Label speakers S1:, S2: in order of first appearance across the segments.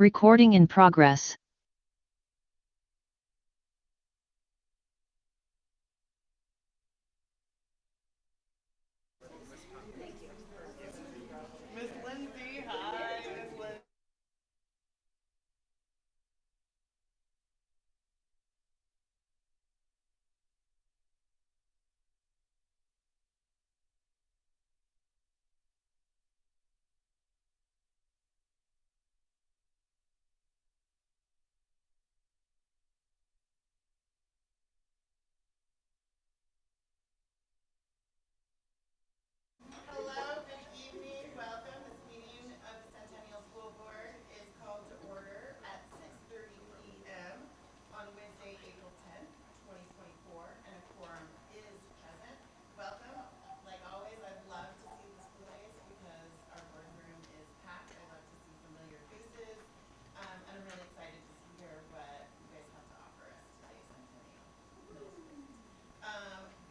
S1: Recording in progress.
S2: Miss Lindsay, hi, Miss Lindsay. Hello, good evening, welcome. This meeting of the Centennial School Board is called to order at 6:30 p.m. on Wednesday, April 10th, 2024, and a quorum is present. Welcome. Like always, I'd love to see the school days because our boardroom is packed. I'd love to see familiar faces, and I'm really excited to hear what you guys have to offer us today, Centennial Middle School.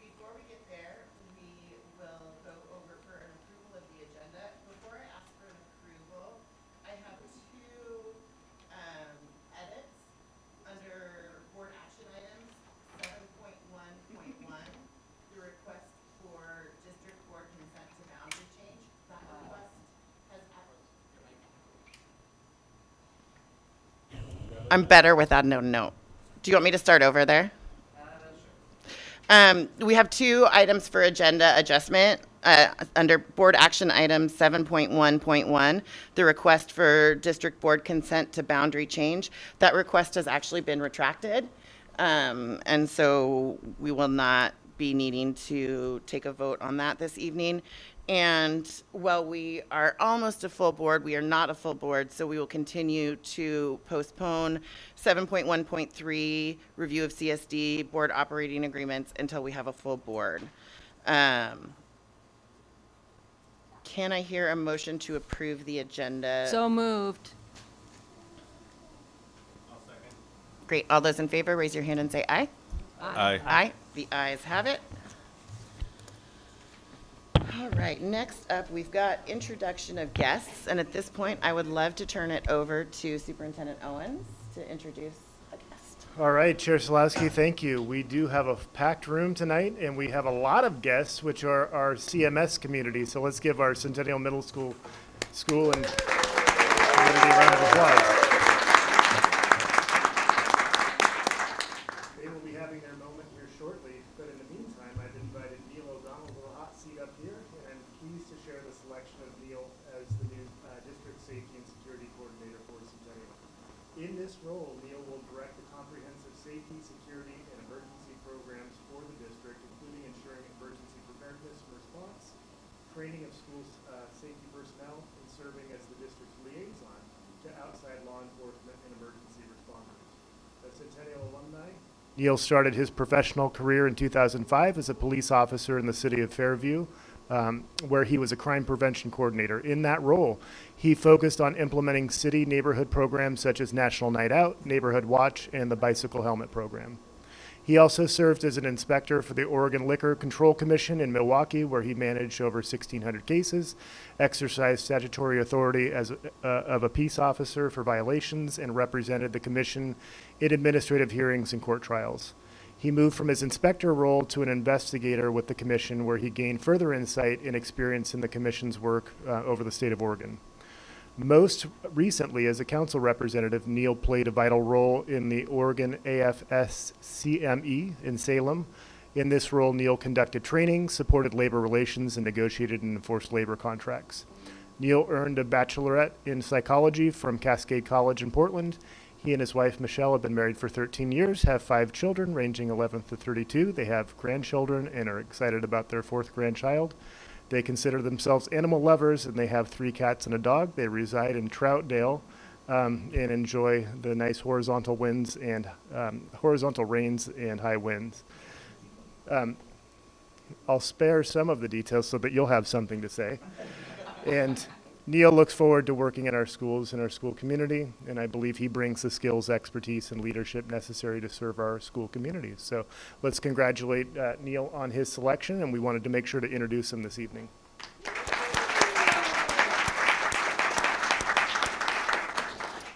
S2: Before we get there, we will go over for an approval of the agenda. Before I ask for an approval, I have two edits under board action items, 7.1.1, the request for district board consent to boundary change. That request has. I'm better without no note. Do you want me to start over there? We have two items for agenda adjustment. Under board action item 7.1.1, the request for district board consent to boundary change. That request has actually been retracted. And so we will not be needing to take a vote on that this evening. And while we are almost a full board, we are not a full board, so we will continue to postpone 7.1.3 review of CSD board operating agreements until we have a full board. Can I hear a motion to approve the agenda?
S3: So moved.
S2: Great. All those in favor, raise your hand and say aye.
S4: Aye.
S2: Aye. The ayes have it. All right, next up, we've got introduction of guests, and at this point, I would love to turn it over to Superintendent Owens to introduce a guest.
S5: All right, Chair Solowski, thank you. We do have a packed room tonight, and we have a lot of guests, which are our CMS community. So let's give our Centennial Middle School and community a round of applause. They will be having their moment here shortly, but in the meantime, I've invited Neil O'Donnell to the hot seat up here, and I'm pleased to share the selection of Neil as the new District Safety and Security Coordinator for Centennial. In this role, Neil will direct the comprehensive safety, security, and emergency programs for the district, including ensuring emergency preparedness and response, training of school safety personnel, and serving as the district's liaison to outside law enforcement and emergency responders. A Centennial alumni, Neil started his professional career in 2005 as a police officer in the city of Fairview, where he was a crime prevention coordinator. In that role, he focused on implementing city neighborhood programs such as National Night Out, Neighborhood Watch, and the Bicycle Helmet Program. He also served as an inspector for the Oregon Liquor Control Commission in Milwaukee, where he managed over 1,600 cases, exercised statutory authority as of a peace officer for violations, and represented the commission in administrative hearings and court trials. He moved from his inspector role to an investigator with the commission, where he gained further insight and experience in the commission's work over the state of Oregon. Most recently, as a council representative, Neil played a vital role in the Oregon AFS-CME in Salem. In this role, Neil conducted training, supported labor relations, and negotiated and enforced labor contracts. Neil earned a bachelorette in psychology from Cascade College in Portland. He and his wife, Michelle, have been married for 13 years, have 5 children, ranging 11 to 32. They have grandchildren and are excited about their 4th grandchild. They consider themselves animal lovers, and they have 3 cats and a dog. They reside in Troutdale and enjoy the nice horizontal rains and high winds. I'll spare some of the details so that you'll have something to say. And Neil looks forward to working in our schools and our school community, and I believe he brings the skills, expertise, and leadership necessary to serve our school communities. So let's congratulate Neil on his selection, and we wanted to make sure to introduce him this evening.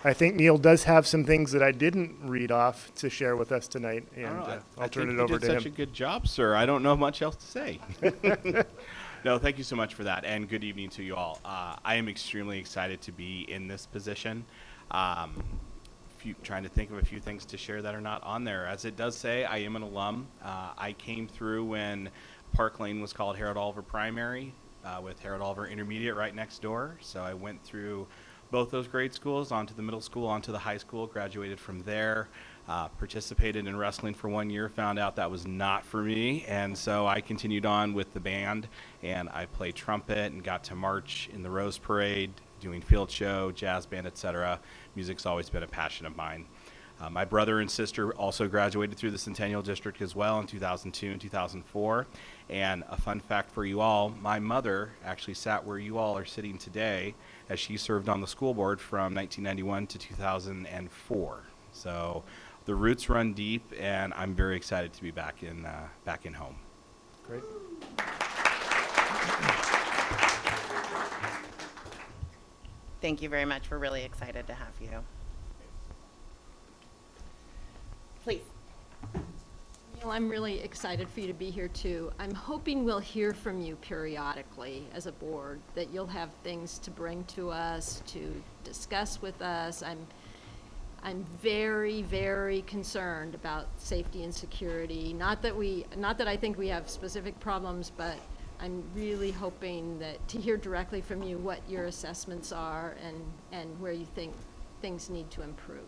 S5: I think Neil does have some things that I didn't read off to share with us tonight, and I'll turn it over to him.
S1: You did such a good job, sir. I don't know much else to say. No, thank you so much for that, and good evening to you all. I am extremely excited to be in this position. Trying to think of a few things to share that are not on there. As it does say, I am an alum. I came through when Park Lane was called Harold Oliver Primary, with Harold Oliver Intermediate right next door. So I went through both those grade schools, onto the middle school, onto the high school, graduated from there, participated in wrestling for 1 year, found out that was not for me, and so I continued on with the band, and I played trumpet and got to march in the Rose Parade, doing field show, jazz band, etc. Music's always been a passion of mine. My brother and sister also graduated through the Centennial District as well in 2002 and 2004. And a fun fact for you all, my mother actually sat where you all are sitting today, as she served on the school board from 1991 to 2004. So the roots run deep, and I'm very excited to be back in home.
S5: Great.
S2: Thank you very much. We're really excited to have you. Please.
S3: Neil, I'm really excited for you to be here too. I'm hoping we'll hear from you periodically as a board, that you'll have things to bring to us, to discuss with us. I'm very, very concerned about safety and security. Not that I think we have specific problems, but I'm really hoping that to hear directly from you what your assessments are and where you think things need to improve.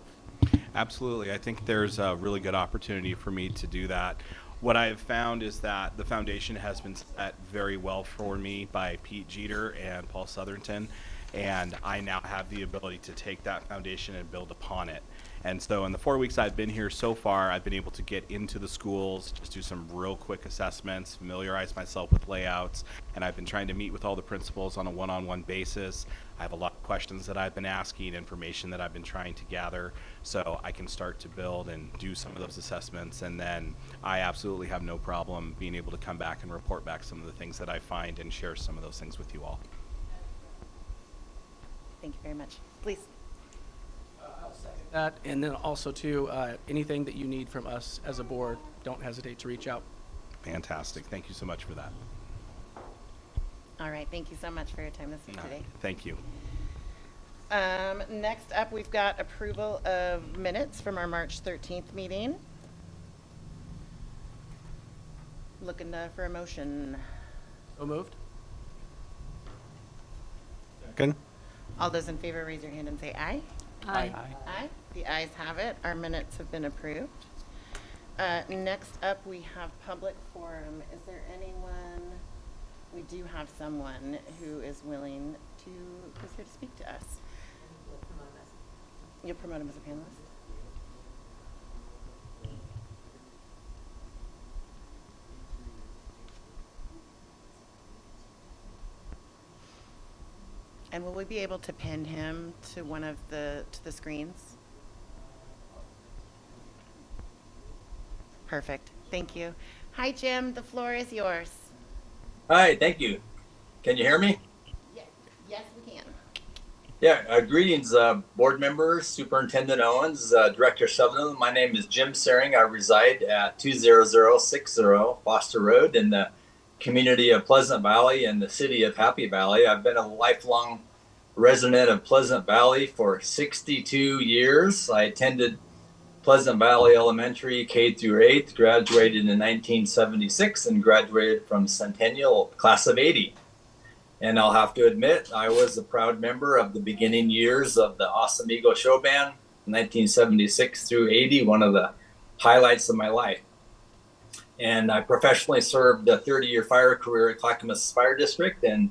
S1: Absolutely. I think there's a really good opportunity for me to do that. What I have found is that the foundation has been set very well for me by Pete Jeter and Paul Southerton, and I now have the ability to take that foundation and build upon it. And so in the 4 weeks I've been here so far, I've been able to get into the schools, just do some real quick assessments, familiarize myself with layouts, and I've been trying to meet with all the principals on a one-on-one basis. I have a lot of questions that I've been asking, information that I've been trying to gather, so I can start to build and do some of those assessments, and then I absolutely have no problem being able to come back and report back some of the things that I find and share some of those things with you all.
S2: Thank you very much. Please.
S4: I'll second that, and then also too, anything that you need from us as a board, don't hesitate to reach out.
S1: Fantastic. Thank you so much for that.
S2: All right. Thank you so much for your time this today.
S1: Thank you.
S2: Next up, we've got approval of minutes from our March 13th meeting. Looking for a motion.
S4: So moved.
S1: Second.
S2: All those in favor, raise your hand and say aye.
S3: Aye.
S2: Aye. The ayes have it. Our minutes have been approved. Next up, we have public forum. Is there anyone? We do have someone who is willing to, who's here to speak to us. You'll promote him as a panelist? And will we be able to pin him to one of the screens? Perfect. Thank you. Hi, Jim. The floor is yours.
S6: Hi, thank you. Can you hear me?
S2: Yes, we can.
S6: Yeah, greetings, board members, Superintendent Owens, Director Sutherland. My name is Jim Sering. I reside at 20060 Foster Road in the community of Pleasant Valley and the city of Happy Valley. I've been a lifelong resident of Pleasant Valley for 62 years. I attended Pleasant Valley Elementary K through 8th, graduated in 1976, and graduated from Centennial, class of 80. And I'll have to admit, I was a proud member of the beginning years of the Awesome Eagle Show Band, 1976 through 80, one of the highlights of my life. And I professionally served a 30-year fire career at Clackamas Fire District, and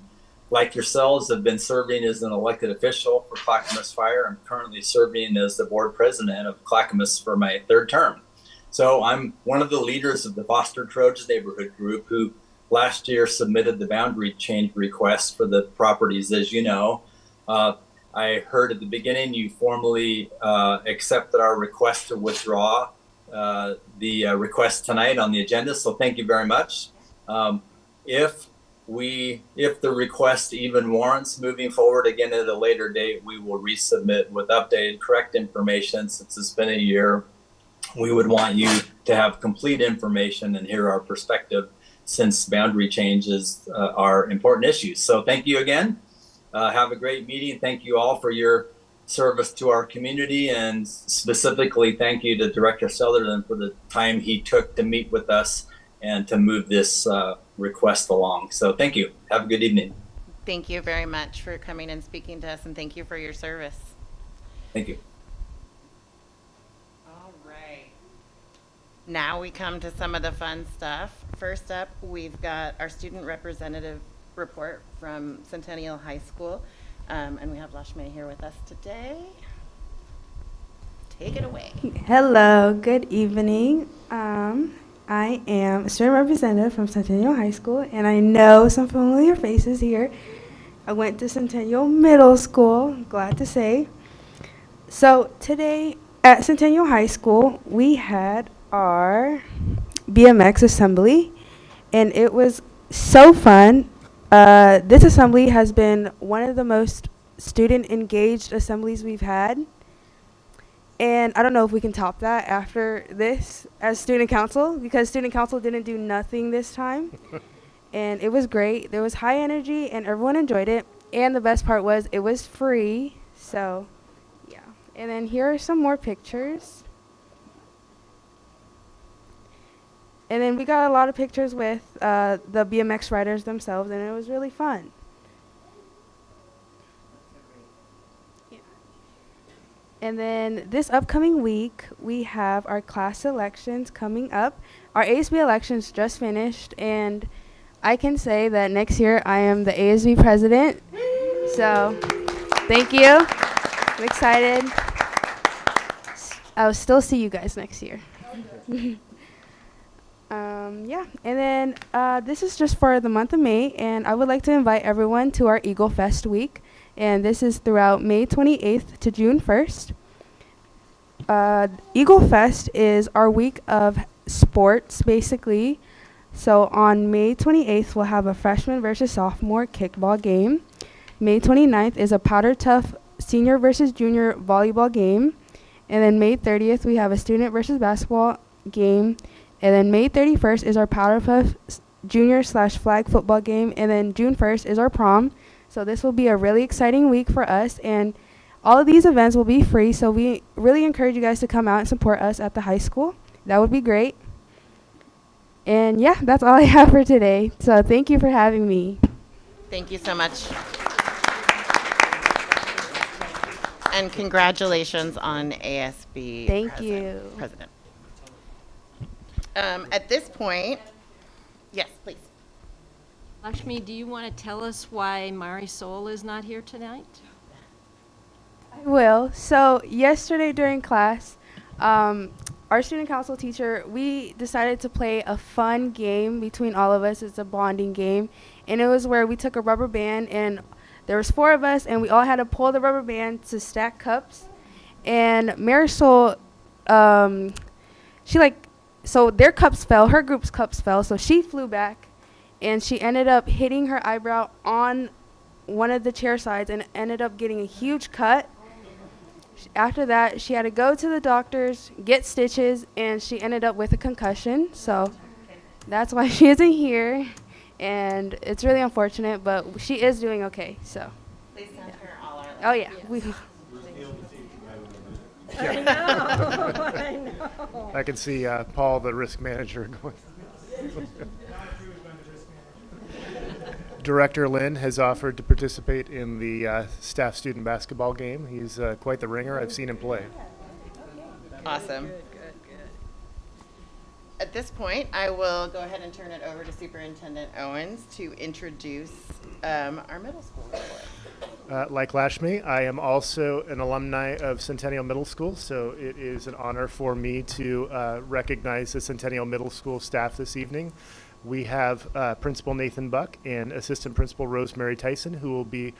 S6: like yourselves, have been serving as an elected official for Clackamas Fire. I'm currently serving as the board president of Clackamas for my third term. So I'm one of the leaders of the Foster Trojans Neighborhood Group, who last year submitted the boundary change request for the properties. As you know, I heard at the beginning you formally accepted our request to withdraw the request tonight on the agenda. So thank you very much. If if the request even warrants moving forward again at a later date, we will resubmit with updated, correct information. Since it's been a year, we would want you to have complete information and hear our perspective, since boundary changes are important issues. So thank you again. Have a great meeting. Thank you all for your service to our community, and specifically thank you to Director Sutherland for the time he took to meet with us and to move this request along. So thank you. Have a good evening.
S2: Thank you very much for coming and speaking to us, and thank you for your service.
S6: Thank you.
S2: All right. Now we come to some of the fun stuff. First up, we've got our student representative report from Centennial High School, and we have Lashme here with us today. Take it away.
S7: Hello, good evening. I am a student representative from Centennial High School, and I know some familiar faces here. I went to Centennial Middle School, glad to say. So today at Centennial High School, we had our BMX assembly, and it was so fun. This assembly has been one of the most student-engaged assemblies we've had. And I don't know if we can top that after this as student council, because student council didn't do nothing this time. And it was great. There was high energy and everyone enjoyed it. And the best part was it was free. So, yeah. And then here are some more pictures. And then we got a lot of pictures with the BMX riders themselves, and it was really fun. And then this upcoming week, we have our class elections coming up. Our ASB elections just finished, and I can say that next year I am the ASB president. So, thank you. I'm excited. I'll still see you guys next year. Yeah, and then this is just for the month of May, and I would like to invite everyone to our Eagle Fest week. And this is throughout May 28th to June 1st. Eagle Fest is our week of sports, basically. So on May 28th, we'll have a freshman versus sophomore kickball game. May 29th is a powder tough senior versus junior volleyball game. And then May 30th, we have a student versus basketball game. And then May 31st is our powder puff junior/flag football game. And then June 1st is our prom. So this will be a really exciting week for us, and all of these events will be free, so we really encourage you guys to come out and support us at the high school. That would be great. And yeah, that's all I have for today. So thank you for having me.
S2: Thank you so much. And congratulations on ASB
S7: Thank you.
S2: president. At this point, yes, please.
S3: Lakshmi, do you want to tell us why Marisol is not here tonight?
S7: I will. So yesterday during class, our student council teacher, we decided to play a fun game between all of us. It's a bonding game. And it was where we took a rubber band, and there was 4 of us, and we all had to pull the rubber band to stack cups. And Marisol, so their cups fell, her group's cups fell, so she flew back, and she ended up hitting her eyebrow on one of the chair sides and ended up getting a huge cut. After that, she had to go to the doctors, get stitches, and she ended up with a concussion. So that's why she isn't here, and it's really unfortunate, but she is doing okay. So.
S2: Please send her all our
S7: Oh yeah.
S3: Yes.
S8: I know. I know. I can see Paul, the risk manager, going. Director Lynn has offered to participate in the staff student basketball game. He's quite the ringer. I've seen him play.
S2: Awesome. Good. At this point, I will go ahead and turn it over to Superintendent Owens to introduce our middle school report.
S8: Like Lashmi, I am also an alumni of Centennial Middle School, so it is an honor for me to recognize the Centennial Middle School staff this evening. We have Principal Nathan Buck and Assistant Principal Rosemary Tyson, who will be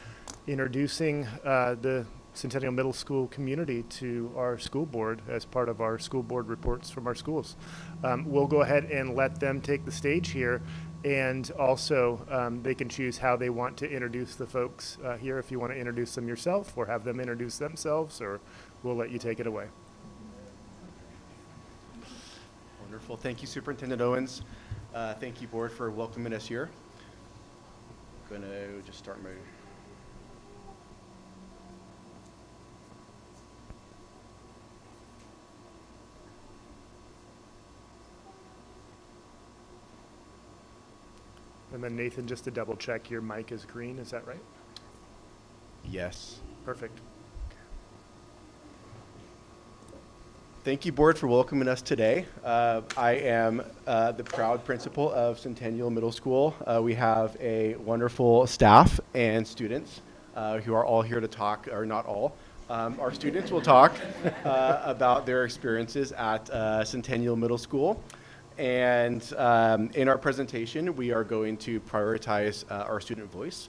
S8: introducing the Centennial Middle School community to our school board as part of our school board reports from our schools. We'll go ahead and let them take the stage here And also, they can choose how they want to introduce the folks here, if you want to introduce them yourself or have them introduce themselves, or we'll let you take it away.
S9: Wonderful. Thank you, Superintendent Owens. Thank you, Board, for welcoming us here. I'm going to just start my...
S8: And then Nathan, just to double check, your mic is green, is that right?
S9: Yes.
S8: Perfect.
S9: Thank you, Board, for welcoming us today. I am the proud principal of Centennial Middle School. We have a wonderful staff and students who are all here to talk, or not all. Our students will talk about their experiences at Centennial Middle School. And in our presentation, we are going to prioritize our student voice.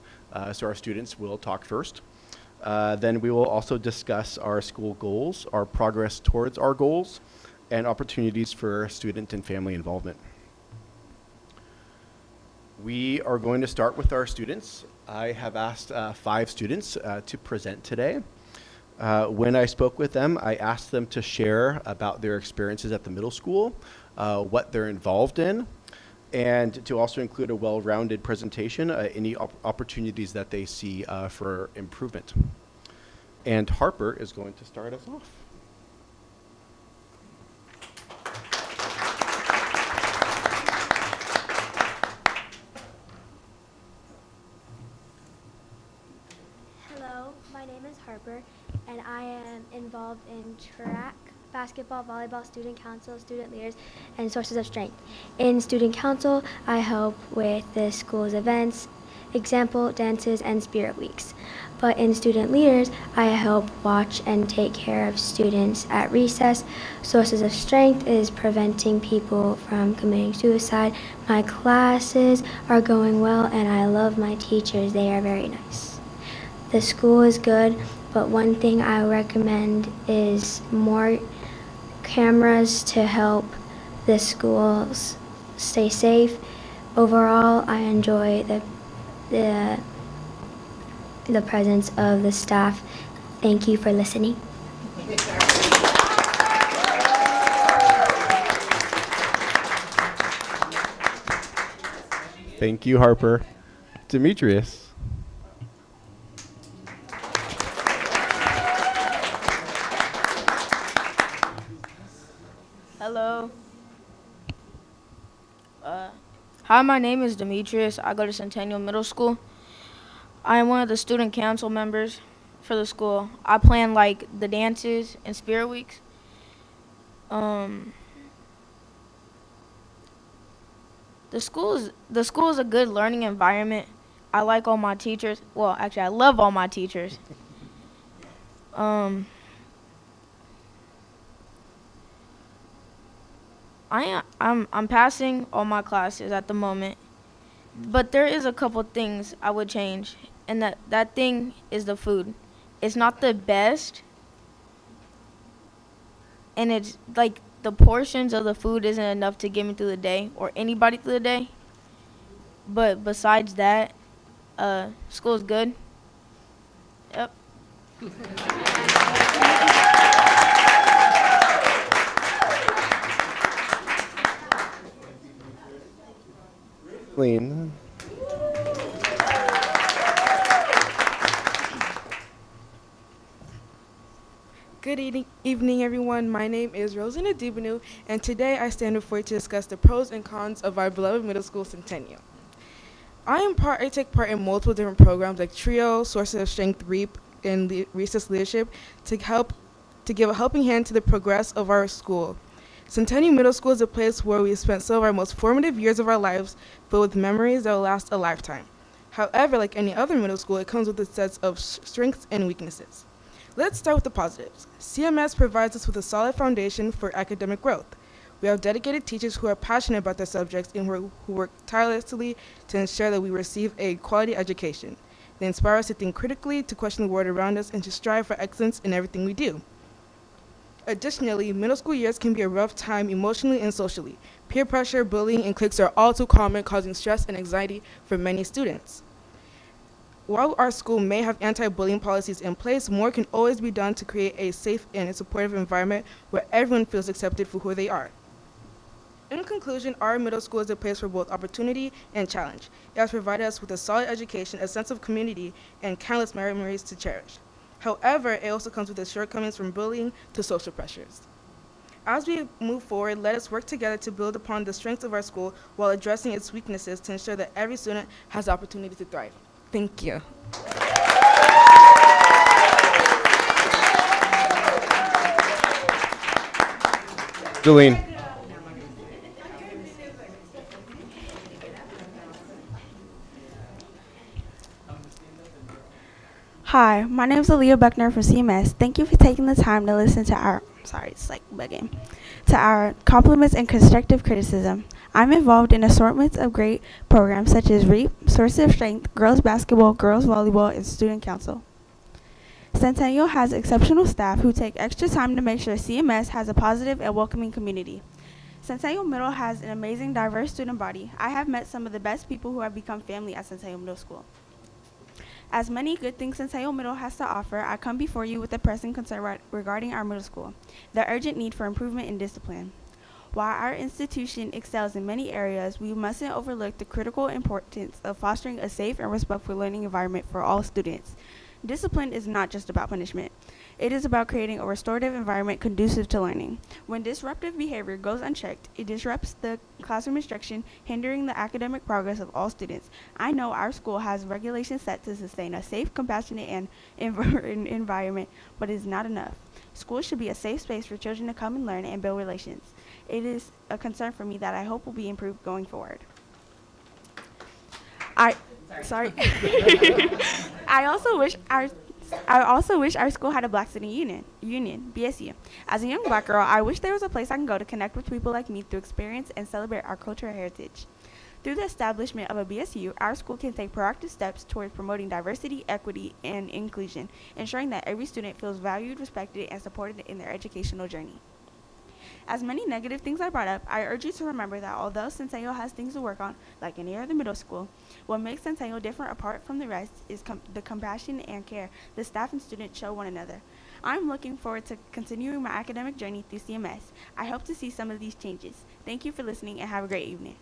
S9: So our students will talk first. Then we will also discuss our school goals, our progress towards our goals, and opportunities for student and family involvement. We are going to start with our students. I have asked 5 students to present today. When I spoke with them, I asked them to share about their experiences at the middle school, what they're involved in, and to also include a well-rounded presentation, any opportunities that they see for improvement. And Harper is going to start us off.
S10: Hello, my name is Harper, and I am involved in track, basketball, volleyball, student council, student leaders, and sources of strength. In student council, I help with the school's events, example, dances, and spirit weeks. But in student leaders, I help watch and take care of students at recess. Sources of strength is preventing people from committing suicide. My classes are going well, and I love my teachers. They are very nice. The school is good, but one thing I recommend is more cameras to help the schools stay safe. Overall, I enjoy the presence of the staff. Thank you for listening.
S9: Thank you, Harper. Demetrius.
S11: Hello. Hi, my name is Demetrius. I go to Centennial Middle School. I am one of the student council members for the school. I plan like the dances and spirit weeks. The school is a good learning environment. I like all my teachers. Well, actually, I love all my teachers. I'm passing all my classes at the moment, but there is a couple things I would change, and that thing is the food. It's not the best, and it's like the portions of the food isn't enough to get me through the day or anybody through the day. But besides that, school's good. Yep.
S9: Clean.
S12: Good evening, everyone. My name is Rosina Dubanu, and today I stand before you to discuss the pros and cons of our beloved middle school, Centennial. I take part in multiple different programs like TRIO, Sources of Strength, REAP, and Recess Leadership to give a helping hand to the progress of our school. Centennial Middle School is a place where we spent some of our most formative years of our lives filled with memories that will last a lifetime. However, like any other middle school, it comes with its sets of strengths and weaknesses. Let's start with the positives. CMS provides us with a solid foundation for academic growth. We have dedicated teachers who are passionate about their subjects and who work tirelessly to ensure that we receive a quality education. They inspire us to think critically, to question the world around us, and to strive for excellence in everything we do. Additionally, middle school years can be a rough time emotionally and socially. Peer pressure, bullying, and cliques are all too common, causing stress and anxiety for many students. While our school may have anti-bullying policies in place, more can always be done to create a safe and supportive environment where everyone feels accepted for who they are. In conclusion, our middle school is a place for both opportunity and challenge. It has provided us with a solid education, a sense of community, and countless memories to cherish. However, it also comes with its shortcomings from bullying to social pressures. As we move forward, let us work together to build upon the strengths of our school while addressing its weaknesses to ensure that every student has the opportunity to thrive. Thank you.
S9: Jolene.
S7: Hi, my name is Aaliyah Buckner from CMS. Thank you for taking the time to listen to our, to our compliments and constructive criticism. I'm involved in assortments of great programs such as REAP, Sources of Strength, Girls Basketball, Girls Volleyball, and Student Council. Centennial has exceptional staff who take extra time to make sure CMS has a positive and welcoming community. Centennial Middle has an amazing, diverse student body. I have met some of the best people who have become family at Centennial Middle School. As many good things Centennial Middle has to offer, I come before you with a pressing concern regarding our middle school, the urgent need for improvement in discipline. While our institution excels in many areas, we mustn't overlook the critical importance of fostering a safe and respectful learning environment for all students. Discipline is not just about punishment. It is about creating a restorative environment conducive to learning. When disruptive behavior goes unchecked, it disrupts the classroom instruction, hindering the academic progress of all students. I know our school has regulations set to sustain a safe, compassionate, and environment, but it is not enough. Schools should be a safe space for children to come and learn and build relations. It is a concern for me that I hope will be improved going forward. I also wish our school had a Black Student Union, BSU. As a young Black girl, I wish there was a place I can go to connect with people like me to experience and celebrate our cultural heritage. Through the establishment of a BSU, our school can take proactive steps towards promoting diversity, equity, and inclusion, ensuring that every student feels valued, respected, and supported in their educational journey. As many negative things I brought up, I urge you to remember that although Centennial has things to work on, like any other middle school, what makes Centennial different apart from the rest is the compassion and care the staff and students show one another. I'm looking forward to continuing my academic journey through CMS. I hope to see some of these changes. Thank you for listening and have a great evening.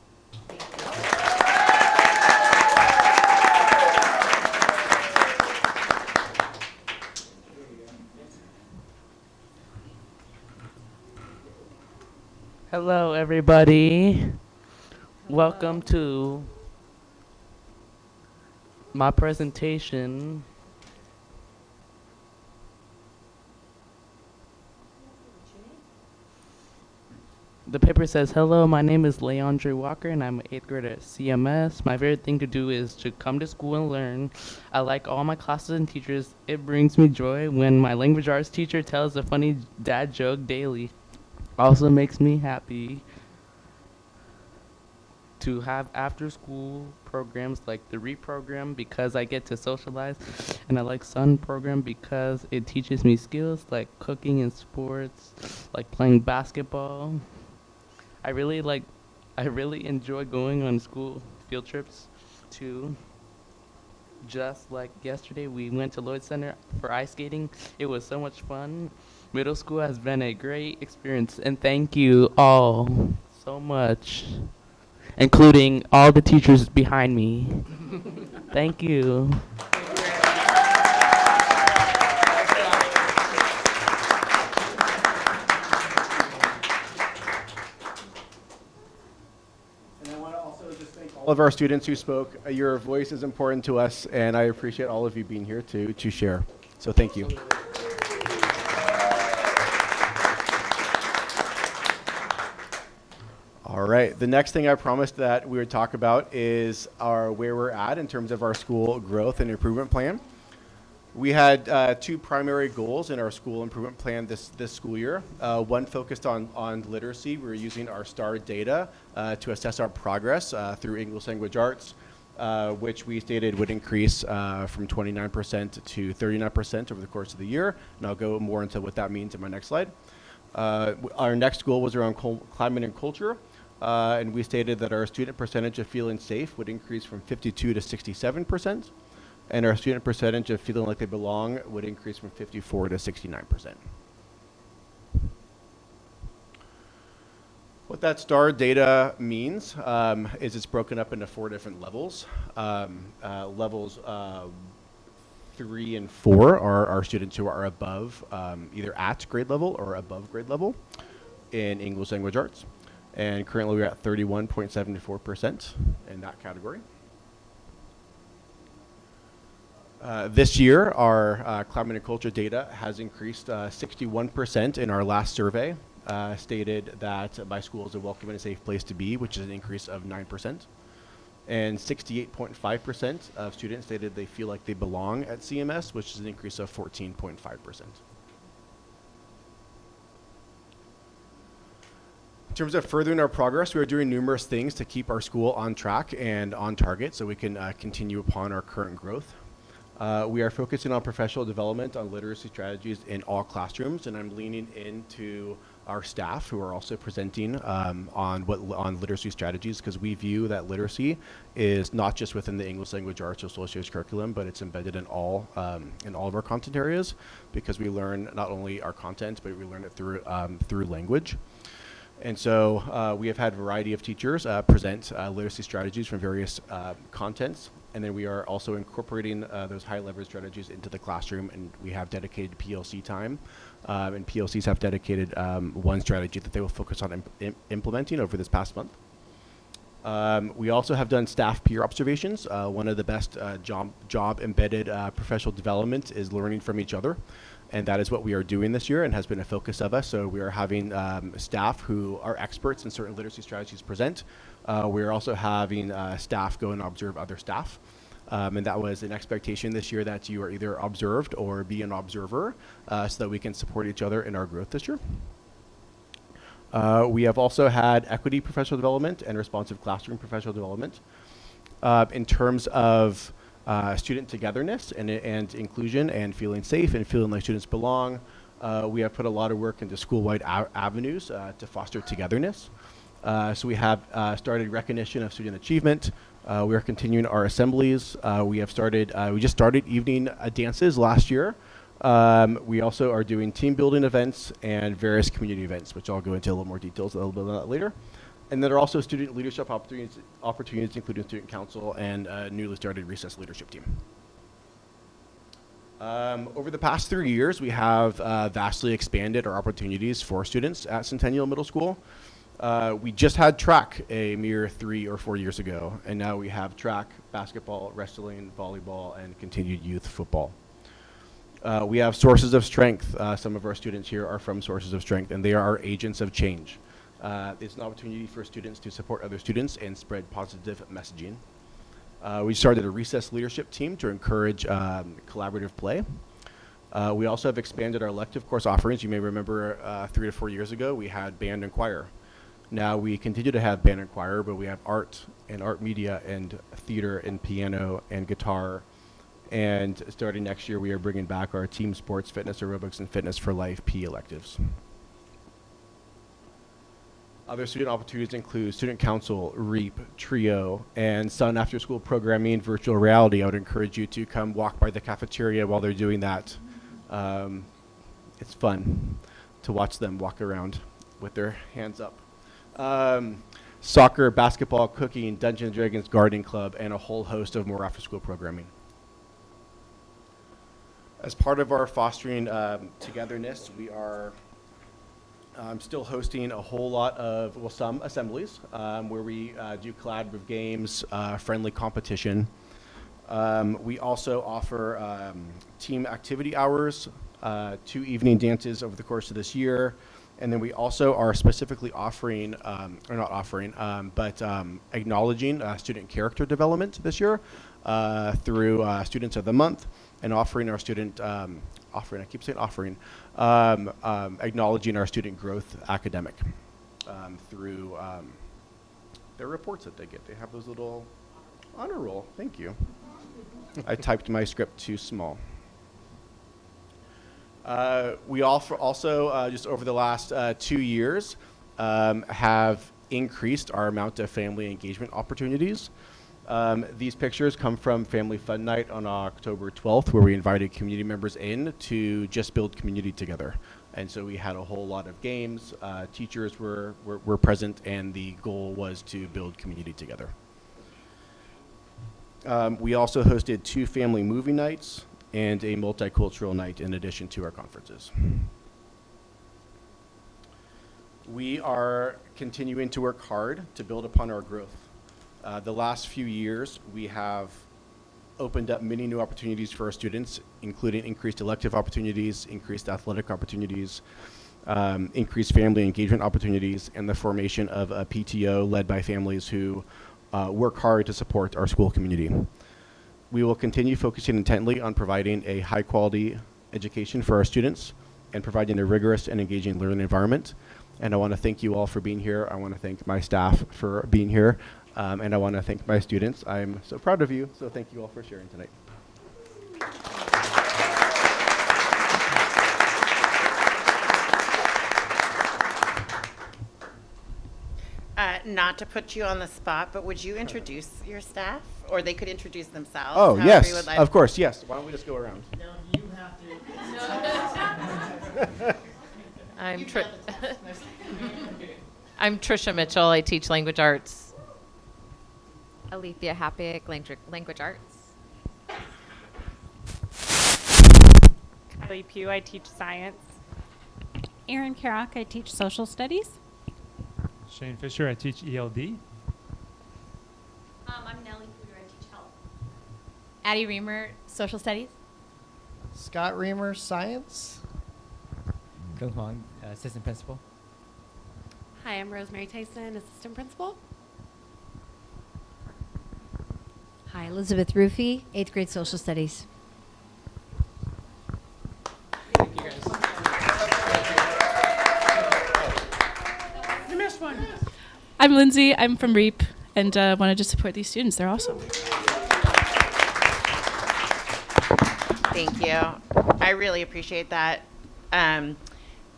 S13: Hello, everybody. Welcome to my presentation. The paper says, hello, my name is Leandre Walker, and I'm an 8th grader at CMS. My favorite thing to do is to come to school and learn. I like all my classes and teachers. It brings me joy when my language arts teacher tells a funny dad joke daily. Also makes me happy to have after school programs like the REAP program because I get to socialize, and I like SUN program because it teaches me skills like cooking and sports, like playing basketball. I really enjoy going on school field trips too. Just like yesterday, we went to Lloyd Center for ice skating. It was so much fun. Middle school has been a great experience, and thank you all so much, including all the teachers behind me. Thank you.
S9: All of our students who spoke, your voice is important to us, and I appreciate all of you being here to share. So thank you. All right, the next thing I promised that we would talk about is where we're at in terms of our school growth and improvement plan. We had two primary goals in our school improvement plan this school year. One focused on literacy. We were using our STAR data to assess our progress through English language arts, which we stated would increase from 29% to 39% over the course of the year. And I'll go more into what that means in my next slide. Our next goal was around climate and culture, and we stated that our student percentage of feeling safe would increase from 52 to 67%, and our student percentage of feeling like they belong would increase from 54 to 69%. What that STAR data means is it's broken up into 4 different levels. Levels 3 and 4 are our students who are above, either at grade level or above grade level in English language arts. And currently we're at 31.74% in that category. This year, our climate and culture data has increased 61% in our last survey. Stated that my school is a welcome and a safe place to be, which is an increase of 9%. And 68.5% of students stated they feel like they belong at CMS, which is an increase of 14.5%. In terms of furthering our progress, we are doing numerous things to keep our school on track and on target so we can continue upon our current growth. We are focusing on professional development on literacy strategies in all classrooms, and I'm leaning into our staff who are also presenting on literacy strategies, because we view that literacy is not just within the English language arts or social studies curriculum, but it's embedded in all of our content areas, because we learn not only our content, but we learn it through language. And so we have had a variety of teachers present literacy strategies from various contents. And then we are also incorporating those high leverage strategies into the classroom, and we have dedicated PLC time. And PLCs have dedicated one strategy that they will focus on implementing over this past month. We also have done staff peer observations. One of the best job embedded professional development is learning from each other. And that is what we are doing this year and has been a focus of us. So we are having staff who are experts in certain literacy strategies present. We are also having staff go and observe other staff. And that was an expectation this year that you are either observed or be an observer so that we can support each other in our growth this year. We have also had equity professional development and responsive classroom professional development. In terms of student togetherness and inclusion and feeling safe and feeling like students belong, we have put a lot of work into school-wide avenues to foster togetherness. So we have started recognition of student achievement. We are continuing our assemblies. We just started evening dances last year. We also are doing team building events and various community events, which I'll go into a little more details a little bit on that later. And there are also student leadership opportunities, including student council and a newly started recess leadership team. Over the past 3 years, we have vastly expanded our opportunities for students at Centennial Middle School. We just had track a mere 3 or 4 years ago, and now we have track, basketball, wrestling, volleyball, and continued youth football. We have sources of strength. Some of our students here are from sources of strength, and they are our agents of change. It's an opportunity for students to support other students and spread positive messaging. We started a recess leadership team to encourage collaborative play. We also have expanded our elective course offerings. You may remember 3 to 4 years ago, we had band and choir. Now we continue to have band and choir, but we have art and art media and theater and piano and guitar. And starting next year, we are bringing back our team sports, fitness, aerobics, and fitness for life PE electives. Other student opportunities include student council, REAP, TRIO, and Sun after school programming, virtual reality. I would encourage you to come walk by the cafeteria while they're doing that. It's fun to watch them walk around with their hands up. Soccer, basketball, cooking, Dungeons & Dragons, gardening club, and a whole host of more after school programming. As part of our fostering togetherness, we are still hosting a whole lot of, well, some assemblies where we do collaborative games, friendly competition. We also offer team activity hours, 2 evening dances over the course of this year. And then we also are specifically offering, or not offering, but acknowledging student character development this year through Students of the Month, and offering our student, acknowledging our student growth academic through their reports that they get. They have those little honor roll. Thank you. I typed my script too small. We also just over the last 2 years, have increased our amount of family engagement opportunities. These pictures come from Family Fun Night on October 12th, where we invited community members in to just build community together. And so we had a whole lot of games, teachers were present, and the goal was to build community together. We also hosted 2 family movie nights and a multicultural night in addition to our conferences. We are continuing to work hard to build upon our growth. The last few years, we have opened up many new opportunities for our students, including increased elective opportunities, increased athletic opportunities, increased family engagement opportunities, and the formation of a PTO led by families who work hard to support our school community. We will continue focusing intently on providing a high-quality education for our students and providing a rigorous and engaging learning environment. And I want to thank you all for being here. I want to thank my staff for being here. And I want to thank my students. I'm so proud of you, so thank you all for sharing tonight.
S2: Not to put you on the spot, but would you introduce your staff? Or they could introduce themselves?
S9: Oh,
S2: however
S9: yes,
S2: you would like.
S9: of course, yes. Why don't we just go around?
S2: No, you have to.
S14: I'm Trisha Mitchell. I teach language arts.
S15: Alethea Happick, language arts.
S16: Kelly Pugh, I teach science. Erin Karak, I teach social studies.
S17: Shane Fisher, I teach ELD.
S18: I'm Nellie Cooter, I teach health. Addie Reamer, social studies.
S19: Scott Reamer, science.
S20: Kung Hwang, assistant principal.
S21: Hi, I'm Rosemary Tyson, assistant principal.
S22: Hi, Elizabeth Rufy, 8th grade social studies.
S4: Thank you guys.
S2: You missed one.
S23: I'm Lindsay. I'm from REAP and wanted to support these students. They're awesome.
S2: Thank you. I really appreciate that.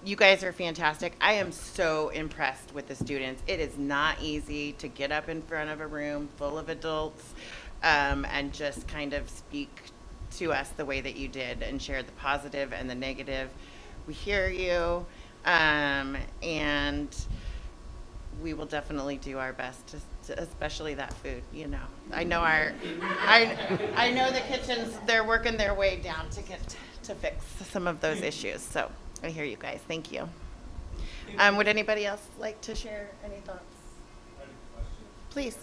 S2: You guys are fantastic. I am so impressed with the students. It is not easy to get up in front of a room full of adults and just kind of speak to us the way that you did and share the positive and the negative. We hear you, and we will definitely do our best to especially that food. You know, I know I know the kitchens. They're working their way down to fix some of those issues. So I hear you guys. Thank you. Would anybody else like to share any thoughts? Please.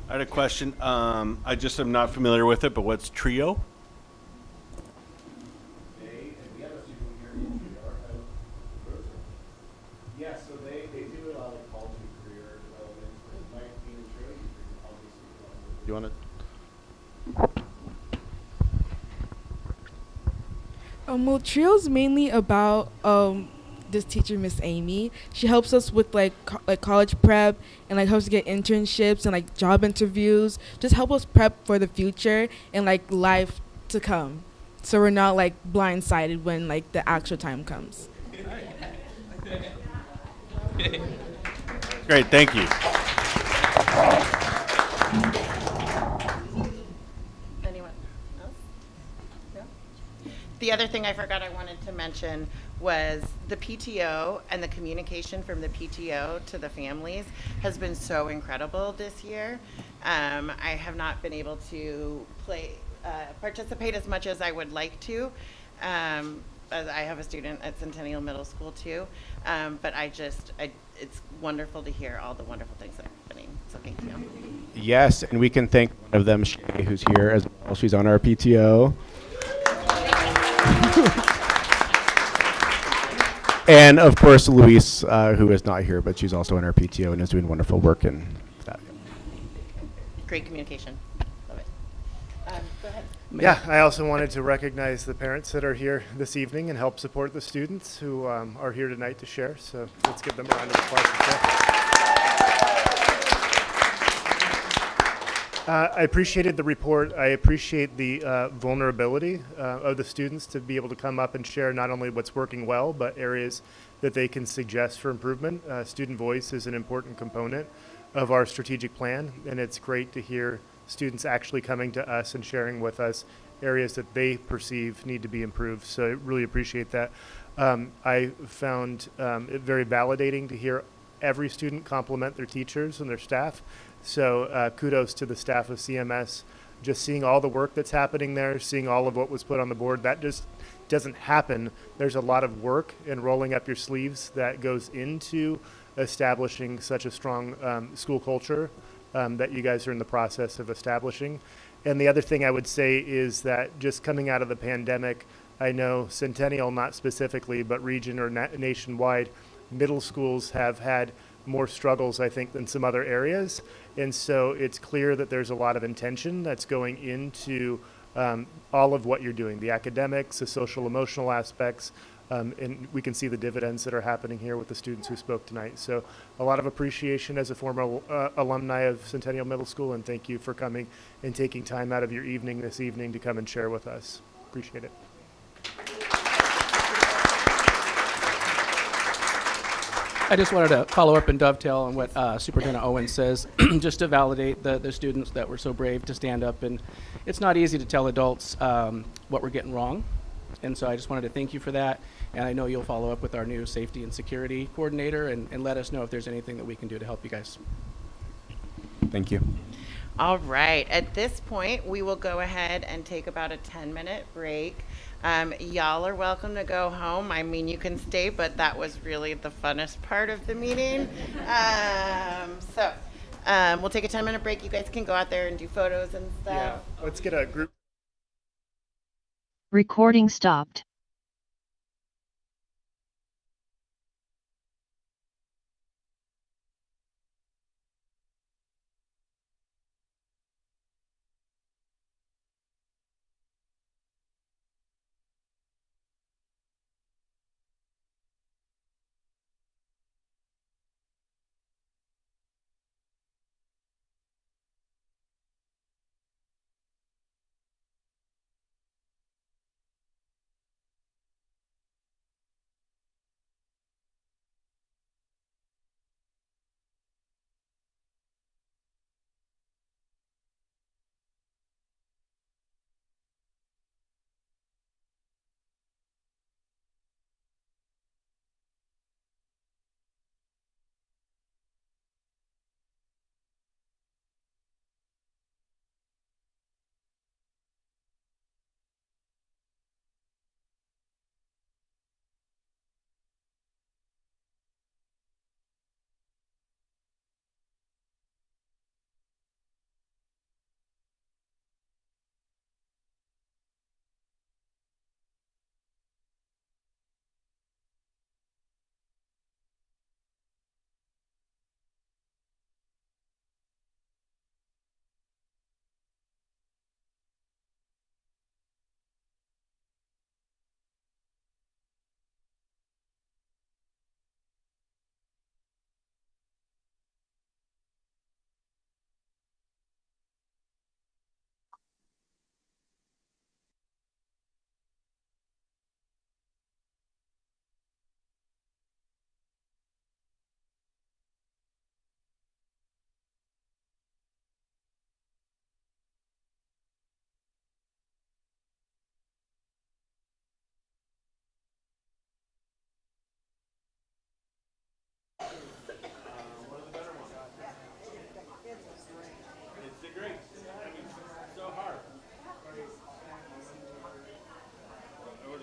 S24: I had a question. I just am not familiar with it, but what's TRIO?
S9: Yeah, so they do a lot of college and career development. It might be in TRIO. You want to?
S12: Well, TRIO's mainly about this teacher, Miss Amy. She helps us with like college prep and like helps us get internships and like job interviews. Just help us prep for the future and like life to come, so we're not like blindsided when like the actual time comes.
S24: Great, thank you.
S2: Anyone else? No? The other thing I forgot I wanted to mention was the PTO and the communication from the PTO to the families has been so incredible this year. I have not been able to participate as much as I would like to. As I have a student at Centennial Middle School too, but it's wonderful to hear all the wonderful things that are happening. So thank you.
S9: Yes, and we can thank one of them, Shay, who's here as well. She's on our PTO. And of course, Luis, who is not here, but she's also on our PTO and is doing wonderful work in that.
S2: Great communication. Love it. Go ahead.
S8: Yeah, I also wanted to recognize the parents that are here this evening and help support the students who are here tonight to share. So let's give them a round of applause. I appreciated the report. I appreciate the vulnerability of the students to be able to come up and share not only what's working well, but areas that they can suggest for improvement. Student voice is an important component of our strategic plan, and it's great to hear students actually coming to us and sharing with us areas that they perceive need to be improved. So I really appreciate that. I found it very validating to hear every student compliment their teachers and their staff. So kudos to the staff of CMS. Just seeing all the work that's happening there, seeing all of what was put on the board, that just doesn't happen. There's a lot of work and rolling up your sleeves that goes into establishing such a strong school culture that you guys are in the process of establishing. And the other thing I would say is that just coming out of the pandemic, I know Centennial, not specifically, but region or nationwide, middle schools have had more struggles, I think, than some other areas. And so it's clear that there's a lot of intention that's going into all of what you're doing, the academics, the social emotional aspects, and we can see the dividends that are happening here with the students who spoke tonight. So a lot of appreciation as a former alumni of Centennial Middle School, and thank you for coming and taking time out of your evening this evening to come and share with us. Appreciate it.
S4: I just wanted to follow up and dovetail on what Superintendent Owen says, just to validate the students that were so brave to stand up. And it's not easy to tell adults what we're getting wrong. And so I just wanted to thank you for that. And I know you'll follow up with our new safety and security coordinator and let us know if there's anything that we can do to help you guys.
S9: Thank you.
S2: All right. At this point, we will go ahead and take about a 10-minute break. Y'all are welcome to go home. I mean, you can stay, but that was really the funnest part of the meeting. We'll take a 10-minute break. You guys can go out there and do photos and stuff.
S8: Yeah, let's get a group.
S1: Recording stopped.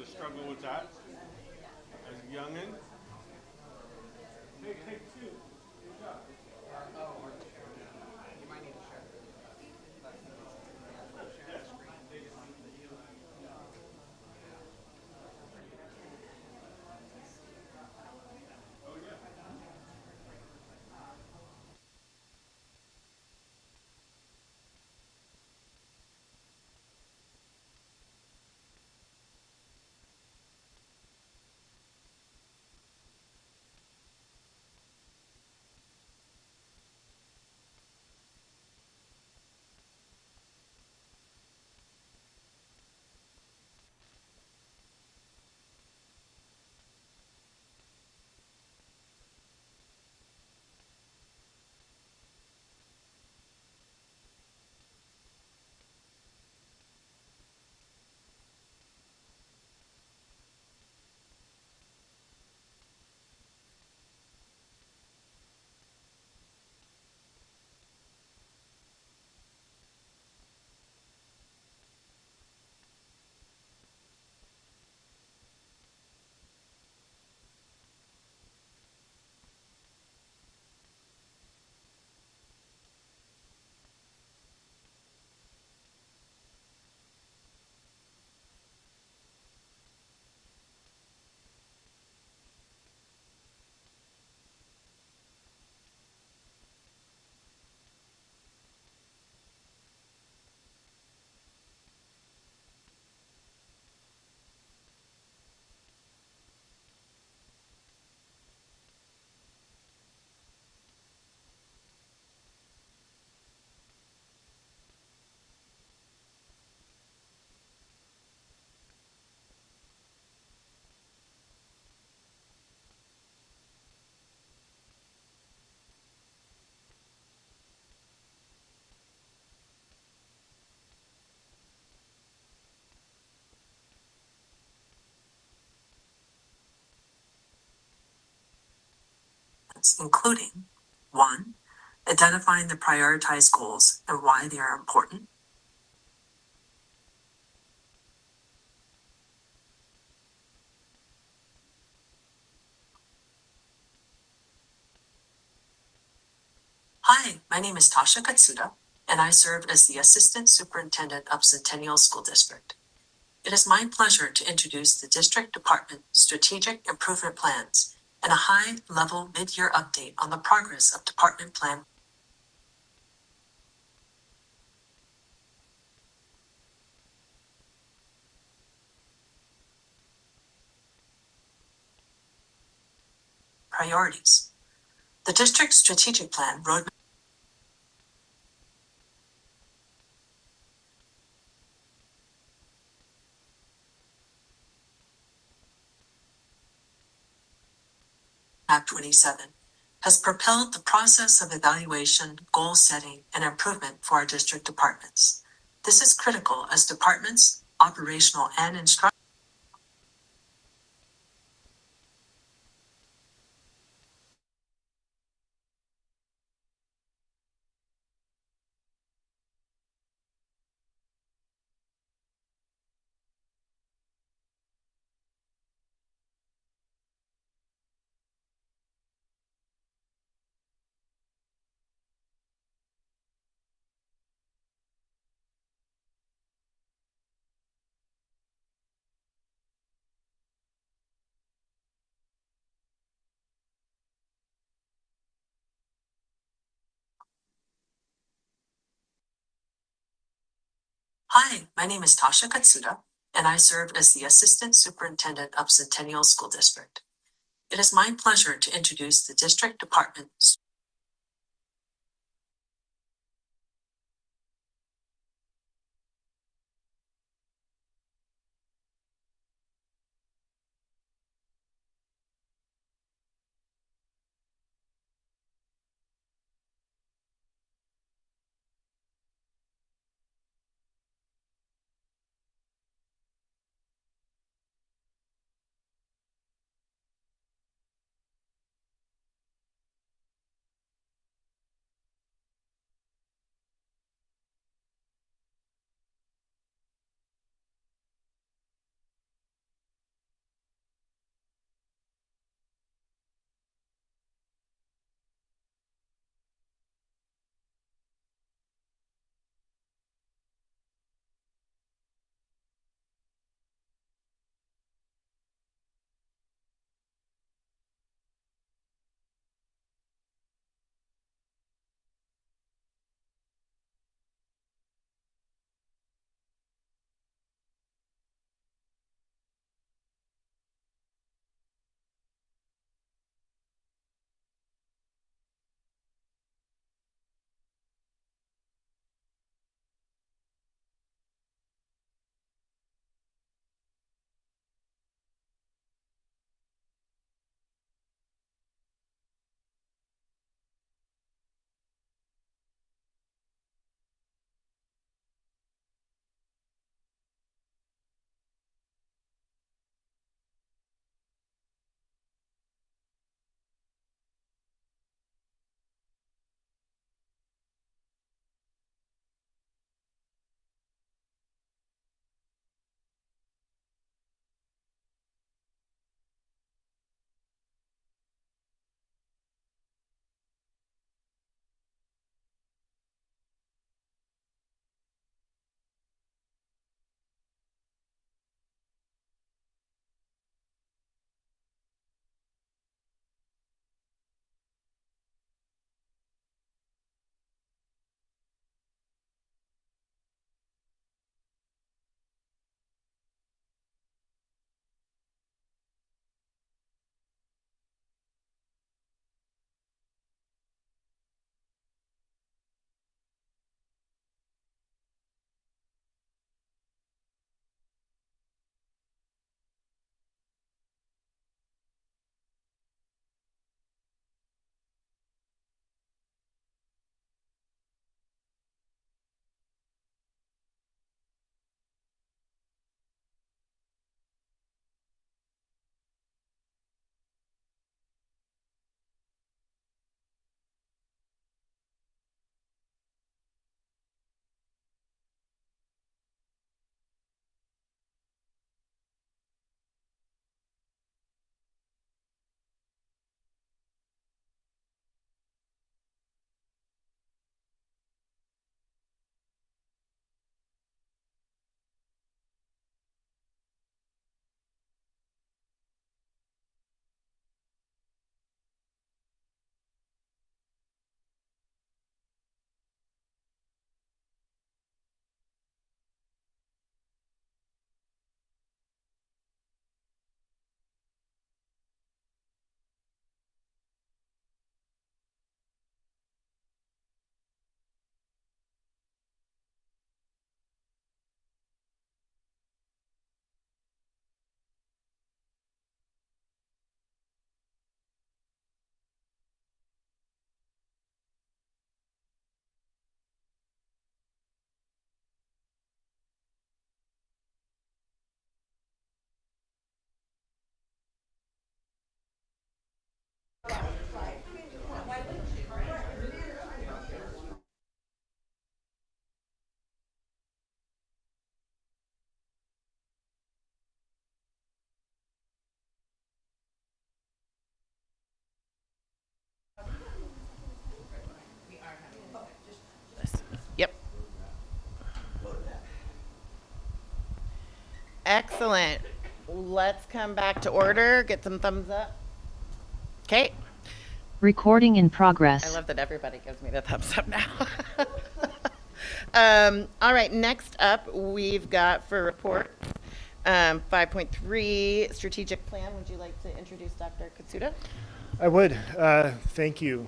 S24: Struggle with that as a youngin'. Hey, take two. Good job. You might need to share.
S1: areas, including 1. Identifying the prioritized goals and why they are important. Hi, my name is Tasha Katsuda, and I serve as the Assistant Superintendent of Centennial School District. It is my pleasure to introduce the District Department Strategic Improvement Plans and a high-level mid-year update on the progress of Department Plan priorities. The District Strategic Plan Roadmap Map 27 has propelled the process of evaluation, goal setting, and improvement for our district departments. This is critical as departments, operational and instructional. Hi, my name is Tasha Katsuda, and I serve as the Assistant Superintendent of Centennial School District. It is my pleasure to introduce the District Department
S2: Excellent. Let's come back to order. Get some thumbs up. Okay.
S3: Recording in progress.
S2: I love that everybody gives me the thumbs up now. All right, next up, we've got for report 5.3 strategic plan. Would you like to introduce Dr. Katsuda?
S8: I would. Thank you.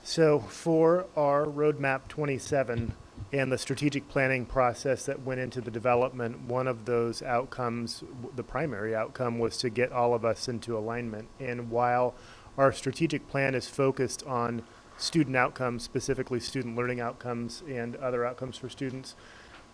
S8: So for our Roadmap 27 and the strategic planning process that went into the development, one of those outcomes, the primary outcome, was to get all of us into alignment. And while our strategic plan is focused on student outcomes, specifically student learning outcomes and other outcomes for students,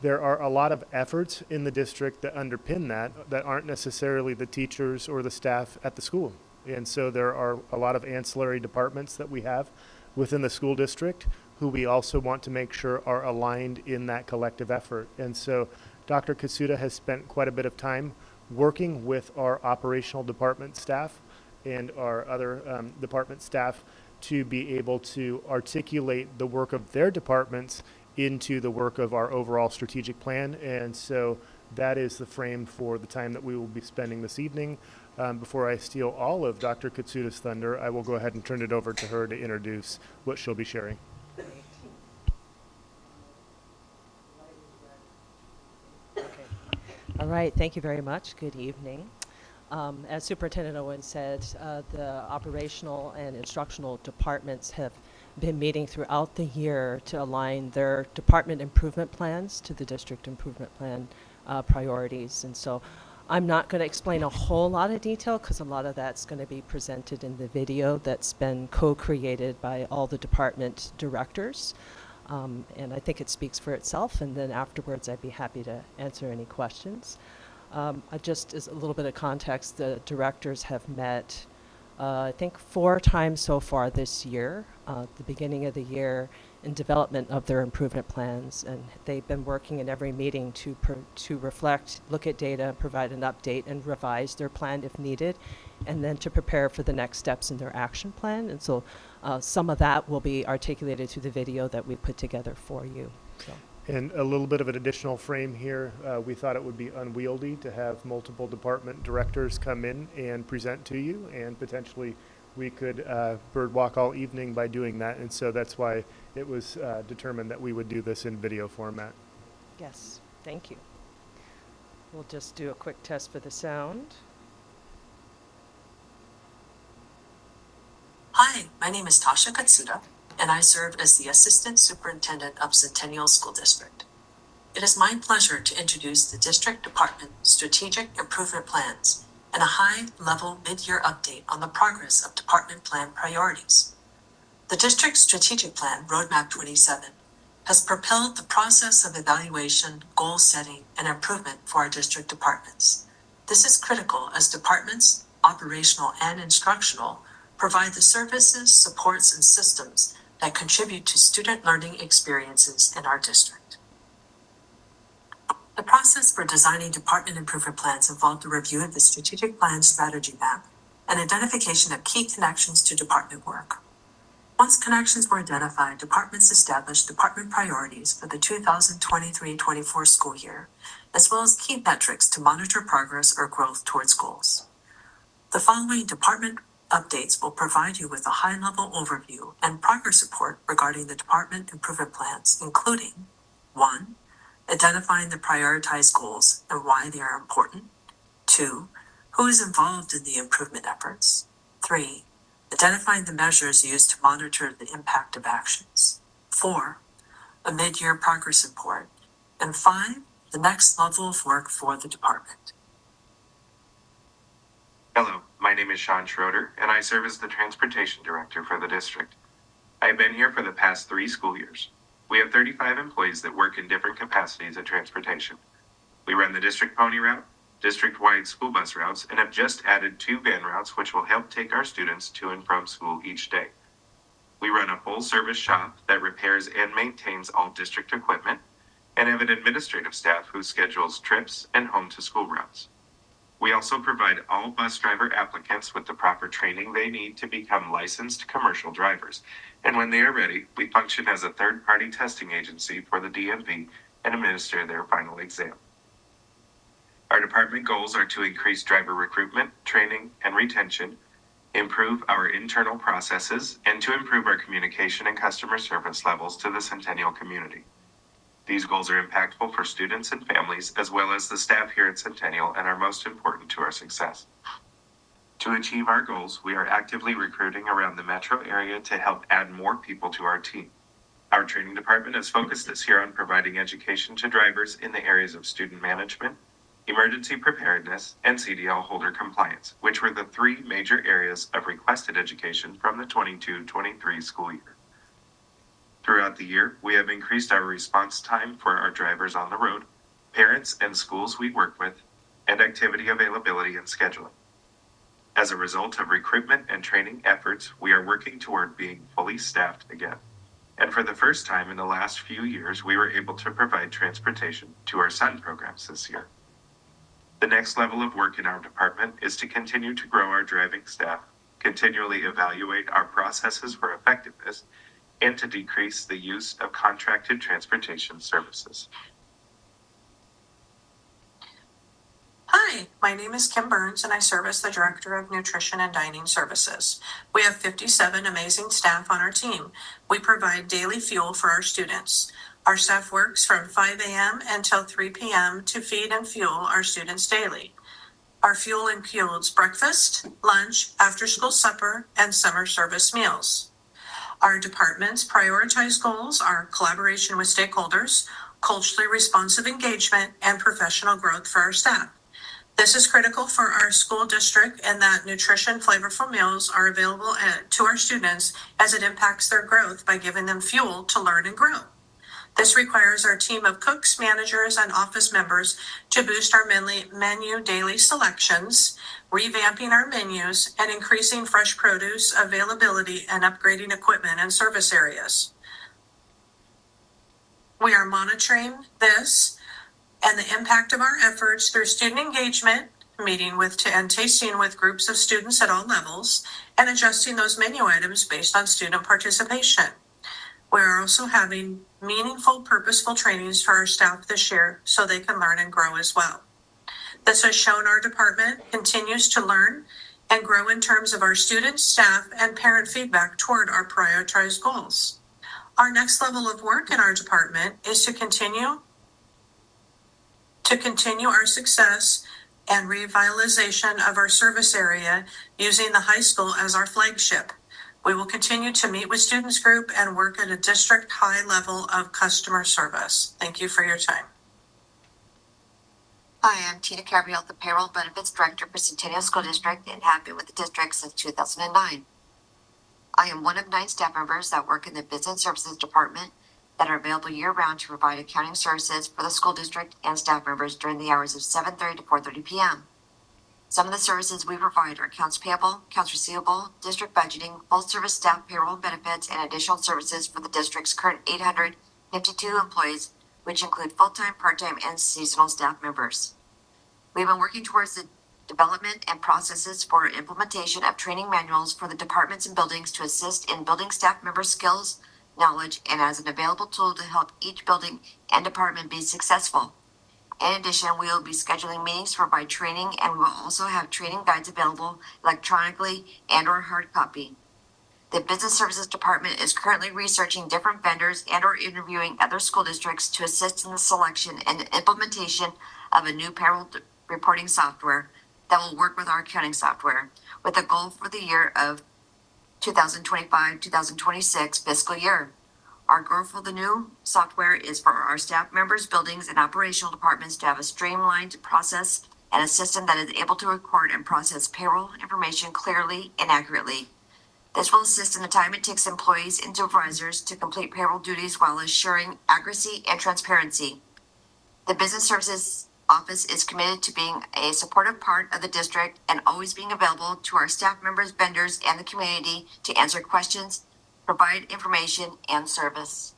S8: there are a lot of efforts in the district that underpin that aren't necessarily the teachers or the staff at the school. And so there are a lot of ancillary departments that we have within the school district who we also want to make sure are aligned in that collective effort. And so Dr. Katsuda has spent quite a bit of time working with our operational department staff and our other department staff to be able to articulate the work of their departments into the work of our overall strategic plan. And so that is the frame for the time that we will be spending this evening. Before I steal all of Dr. Katsuda's thunder, I will go ahead and turn it over to her to introduce what she'll be sharing.
S5: All right, thank you very much. Good evening. As Superintendent Owen said, the operational and instructional departments have been meeting throughout the year to align their department improvement plans to the district improvement plan priorities. And so I'm not going to explain a whole lot of detail because a lot of that's going to be presented in the video that's been co-created by all the department directors. And I think it speaks for itself, and then afterwards I'd be happy to answer any questions. Just as a little bit of context, the directors have met, I think 4 times so far this year, the beginning of the year, in development of their improvement plans, and they've been working in every meeting to reflect, look at data, provide an update, and revise their plan if needed, and then to prepare for the next steps in their action plan. And so some of that will be articulated through the video that we put together for you. So.
S8: And a little bit of an additional frame here. We thought it would be unwieldy to have multiple department directors come in and present to you, and potentially we could birdwalk all evening by doing that. And so that's why it was determined that we would do this in video format.
S5: Yes, thank you. We'll just do a quick test for the sound.
S1: Hi, my name is Tasha Katsuda, and I serve as the Assistant Superintendent of Centennial School District. It is my pleasure to introduce the District Department Strategic Improvement Plans and a high-level mid-year update on the progress of department plan priorities. The District Strategic Plan, Roadmap 27, has propelled the process of evaluation, goal setting, and improvement for our district departments. This is critical as departments, operational and instructional, provide the services, supports, and systems that contribute to student learning experiences in our district. The process for designing department improvement plans involved a review of the strategic plan strategy map and identification of key connections to department work. Once connections were identified, departments established department priorities for the 2023-24 school year, as well as key metrics to monitor progress or growth towards goals. The following department updates will provide you with a high-level overview and progress report regarding the department improvement plans, including 1. Identifying the prioritized goals and why they are important. 2. Who is involved in the improvement efforts. 3. Identifying the measures used to monitor the impact of actions. 4. A mid-year progress report. And 5. The next level of work for the department.
S6: Hello, my name is Sean Schroeder, and I serve as the Transportation Director for the district. I have been here for the past 3 school years. We have 35 employees that work in different capacities at transportation. We run the district pony route, district-wide school bus routes, and have just added 2 van routes which will help take our students to and from school each day. We run a full-service shop that repairs and maintains all district equipment, and have an administrative staff who schedules trips and home-to-school routes. We also provide all bus driver applicants with the proper training they need to become licensed commercial drivers, and when they are ready, we function as a third-party testing agency for the DMV and administer their final exam. Our department goals are to increase driver recruitment, training, and retention, improve our internal processes, and to improve our communication and customer service levels to the Centennial community. These goals are impactful for students and families, as well as the staff here at Centennial, and are most important to our success. To achieve our goals, we are actively recruiting around the metro area to help add more people to our team. Our training department is focused this year on providing education to drivers in the areas of student management, emergency preparedness, and CDL holder compliance, which were the three major areas of requested education from the 22-23 school year. Throughout the year, we have increased our response time for our drivers on the road, parents and schools we work with, and activity availability and scheduling. As a result of recruitment and training efforts, we are working toward being fully staffed again. And for the first time in the last few years, we were able to provide transportation to our SUN programs this year. The next level of work in our department is to continue to grow our driving staff, continually evaluate our processes for effectiveness, and to decrease the use of contracted transportation services.
S1: Hi, my name is Kim Burns and I serve as the Director of Nutrition and Dining Services. We have 57 amazing staff on our team. We provide daily fuel for our students. Our staff works from 5 a.m. until 3 p.m. to feed and fuel our students daily. Our fuel includes breakfast, lunch, after-school supper, and summer service meals. Our department's prioritized goals are collaboration with stakeholders, culturally responsive engagement, and professional growth for our staff. This is critical for our school district and that nutrition flavorful meals are available to our students as it impacts their growth by giving them fuel to learn and grow. This requires our team of cooks, managers, and office members to boost our menu daily selections, revamping our menus, and increasing fresh produce availability and upgrading equipment and service areas. We are monitoring this and the impact of our efforts through student engagement, meeting with and tasting with groups of students at all levels, and adjusting those menu items based on student participation. We're also having meaningful, purposeful trainings for our staff this year so they can learn and grow as well. This has shown our department continues to learn and grow in terms of our students, staff, and parent feedback toward our prioritized goals. Our next level of work in our department is to continue our success and revitalization of our service area using the high school as our flagship. We will continue to meet with students group and work at a district high level of customer service. Thank you for your time.
S7: Hi, I'm Tina Gabrielle, the Payroll Benefits Director for Centennial School District and have been with the district since 2009. I am one of 9 staff members that work in the Business Services Department that are available year-round to provide accounting services for the school district and staff members during the hours of 7:30 to 4:30 p.m. Some of the services we provide are accounts payable, accounts receivable, district budgeting, full-service staff payroll and benefits, and additional services for the district's current 852 employees, which include full-time, part-time, and seasonal staff members. We've been working towards the development and processes for implementation of training manuals for the departments and buildings to assist in building staff member skills, knowledge, and as an available tool to help each building and department be successful. In addition, we will be scheduling meetings to provide training, and we will also have training guides available electronically and/or hard copy. The Business Services Department is currently researching different vendors and/or interviewing other school districts to assist in the selection and implementation of a new payroll reporting software that will work with our accounting software, with a goal for the year of 2025-2026 fiscal year. Our goal for the new software is for our staff members, buildings, and operational departments to have a streamlined process and a system that is able to record and process payroll information clearly and accurately. This will assist in the time it takes employees and supervisors to complete payroll duties while assuring accuracy and transparency. The Business Services Office is committed to being a supportive part of the district and always being available to our staff members, vendors, and the community to answer questions, provide information, and service.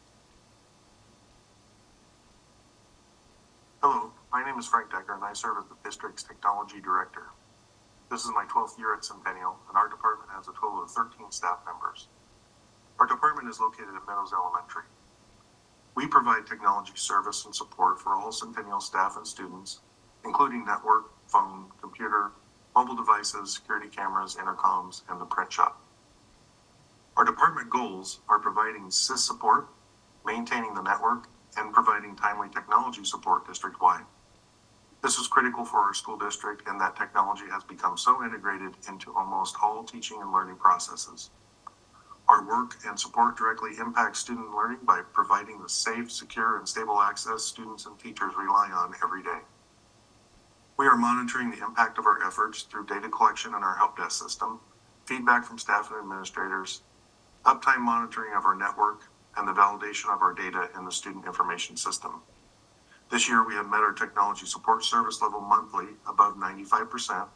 S10: Hello, my name is Frank Decker and I serve as the district's technology director. This is my 12th year at Centennial, and our department has a total of 13 staff members. Our department is located at Meadows Elementary. We provide technology service and support for all Centennial staff and students, including network, phone, computer, mobile devices, security cameras, intercoms, and the print shop. Our department goals are providing SIS support, maintaining the network, and providing timely technology support district-wide. This is critical for our school district in that technology has become so integrated into almost all teaching and learning processes. Our work and support directly impacts student learning by providing the safe, secure, and stable access students and teachers rely on every day. We are monitoring the impact of our efforts through data collection in our help desk system, feedback from staff and administrators, uptime monitoring of our network, and the validation of our data in the student information system. This year, we have met our technology support service level monthly above 95%.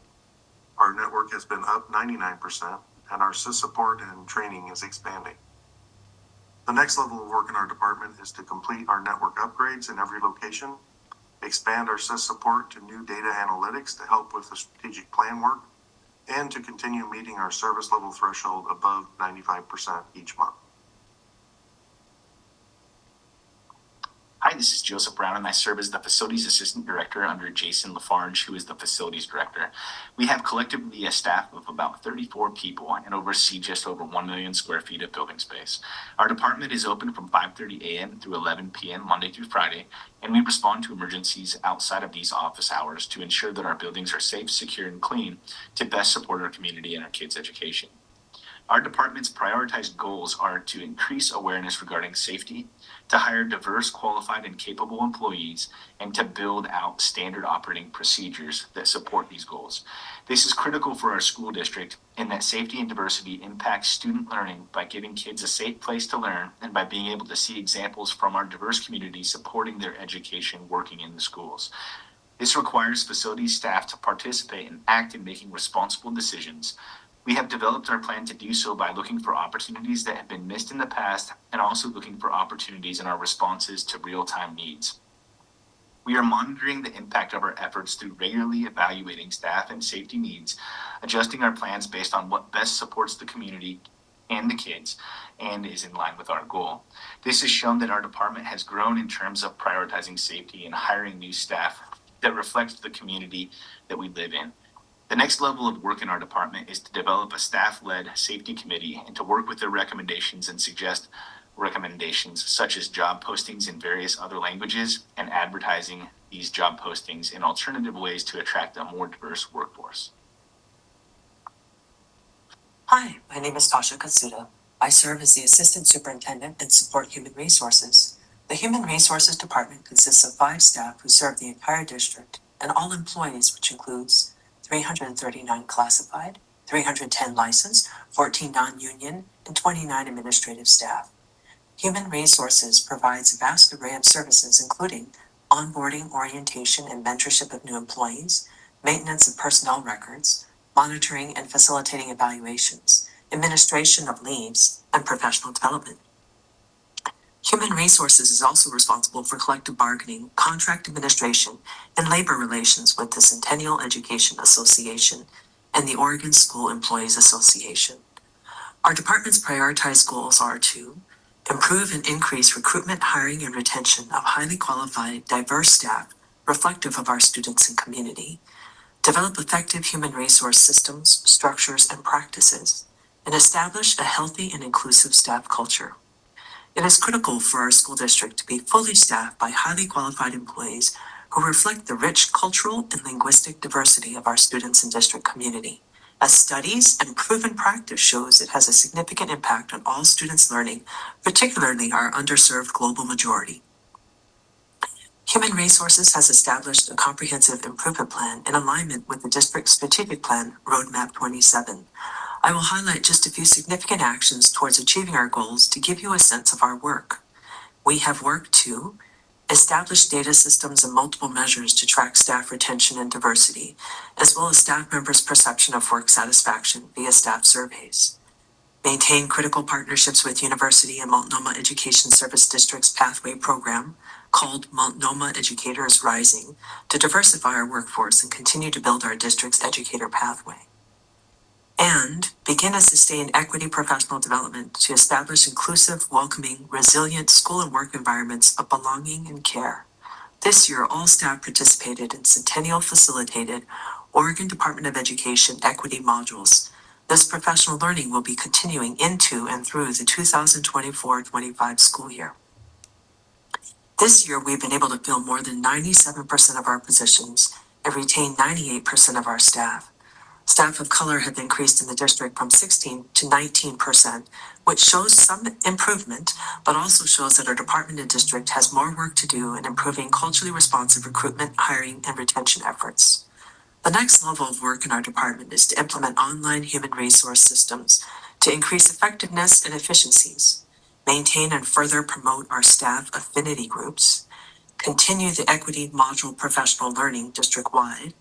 S10: Our network has been up 99%, and our SIS support and training is expanding. The next level of work in our department is to complete our network upgrades in every location, expand our SIS support to new data analytics to help with the strategic plan work, and to continue meeting our service level threshold above 95% each month.
S11: Hi, this is Joseph Brown, and I serve as the Facilities Assistant Director under Jason Lafarge, who is the Facilities Director. We have collectively a staff of about 34 people and oversee just over 1 million square feet of building space. Our department is open from 5:30 a.m. through 11 p.m. Monday through Friday, and we respond to emergencies outside of these office hours to ensure that our buildings are safe, secure, and clean to best support our community and our kids' education. Our department's prioritized goals are to increase awareness regarding safety, to hire diverse, qualified, and capable employees, and to build out standard operating procedures that support these goals. This is critical for our school district in that safety and diversity impacts student learning by giving kids a safe place to learn and by being able to see examples from our diverse community supporting their education working in the schools. This requires facilities staff to participate and act in making responsible decisions. We have developed our plan to do so by looking for opportunities that have been missed in the past and also looking for opportunities in our responses to real-time needs. We are monitoring the impact of our efforts through regularly evaluating staff and safety needs, adjusting our plans based on what best supports the community and the kids, and is in line with our goal. This has shown that our department has grown in terms of prioritizing safety and hiring new staff that reflects the community that we live in. The next level of work in our department is to develop a staff-led safety committee and to work with their recommendations and suggest recommendations such as job postings in various other languages and advertising these job postings in alternative ways to attract a more diverse workforce.
S1: Hi, my name is Tasha Katsuda. I serve as the Assistant Superintendent and support Human Resources. The Human Resources Department consists of 5 staff who serve the entire district and all employees, which includes 339 classified, 310 licensed, 14 non-union, and 29 administrative staff. Human Resources provides a vast array of services, including onboarding, orientation, and mentorship of new employees, maintenance of personnel records, monitoring and facilitating evaluations, administration of leaves, and professional development. Human Resources is also responsible for collective bargaining, contract administration, and labor relations with the Centennial Education Association and the Oregon School Employees Association. Our department's prioritized goals are to improve and increase recruitment, hiring, and retention of highly qualified, diverse staff reflective of our students and community, develop effective human resource systems, structures, and practices, and establish a healthy and inclusive staff culture. It is critical for our school district to be fully staffed by highly qualified employees who reflect the rich cultural and linguistic diversity of our students and district community. As studies and proven practice shows, it has a significant impact on all students' learning, particularly our underserved global majority. Human Resources has established a comprehensive improvement plan in alignment with the district's strategic plan, Roadmap 27. I will highlight just a few significant actions towards achieving our goals to give you a sense of our work. We have worked to establish data systems and multiple measures to track staff retention and diversity, as well as staff members' perception of work satisfaction via staff surveys. Maintain critical partnerships with University and Multnomah Education Service District's Pathway program, called Multnomah Educators Rising, to diversify our workforce and continue to build our district's educator pathway. And begin a sustained equity professional development to establish inclusive, welcoming, resilient school and work environments of belonging and care. This year, all staff participated in Centennial facilitated Oregon Department of Education equity modules. This professional learning will be continuing into and through the 2024-25 school year. This year, we've been able to fill more than 97% of our positions and retain 98% of our staff. Staff of color have increased in the district from 16 to 19%, which shows some improvement, but also shows that our department and district has more work to do in improving culturally responsive recruitment, hiring, and retention efforts. The next level of work in our department is to implement online human resource systems to increase effectiveness and efficiencies, maintain and further promote our staff affinity groups, continue the equity module professional learning district-wide,